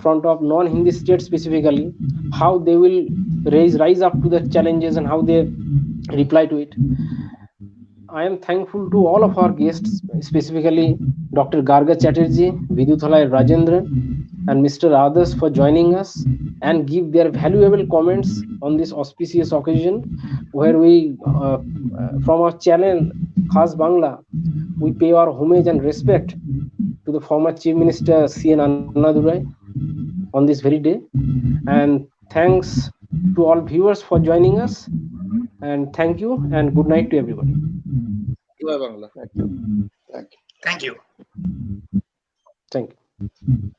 front of non-Hindi states specifically, how they will rise up to the challenges and how they reply to it. I am thankful to all of our guests, specifically Dr. Garga Chatterjee, Viduthalai Rajendran, and Mr. Adas for joining us and give their valuable comments on this auspicious occasion, where we, from our channel Khas Bangla, we pay our homage and respect to the former Chief Minister C.N. Annadurai on this very day. And thanks to all viewers for joining us. And thank you and good night to everybody. Bangla. Thank you. Thank you.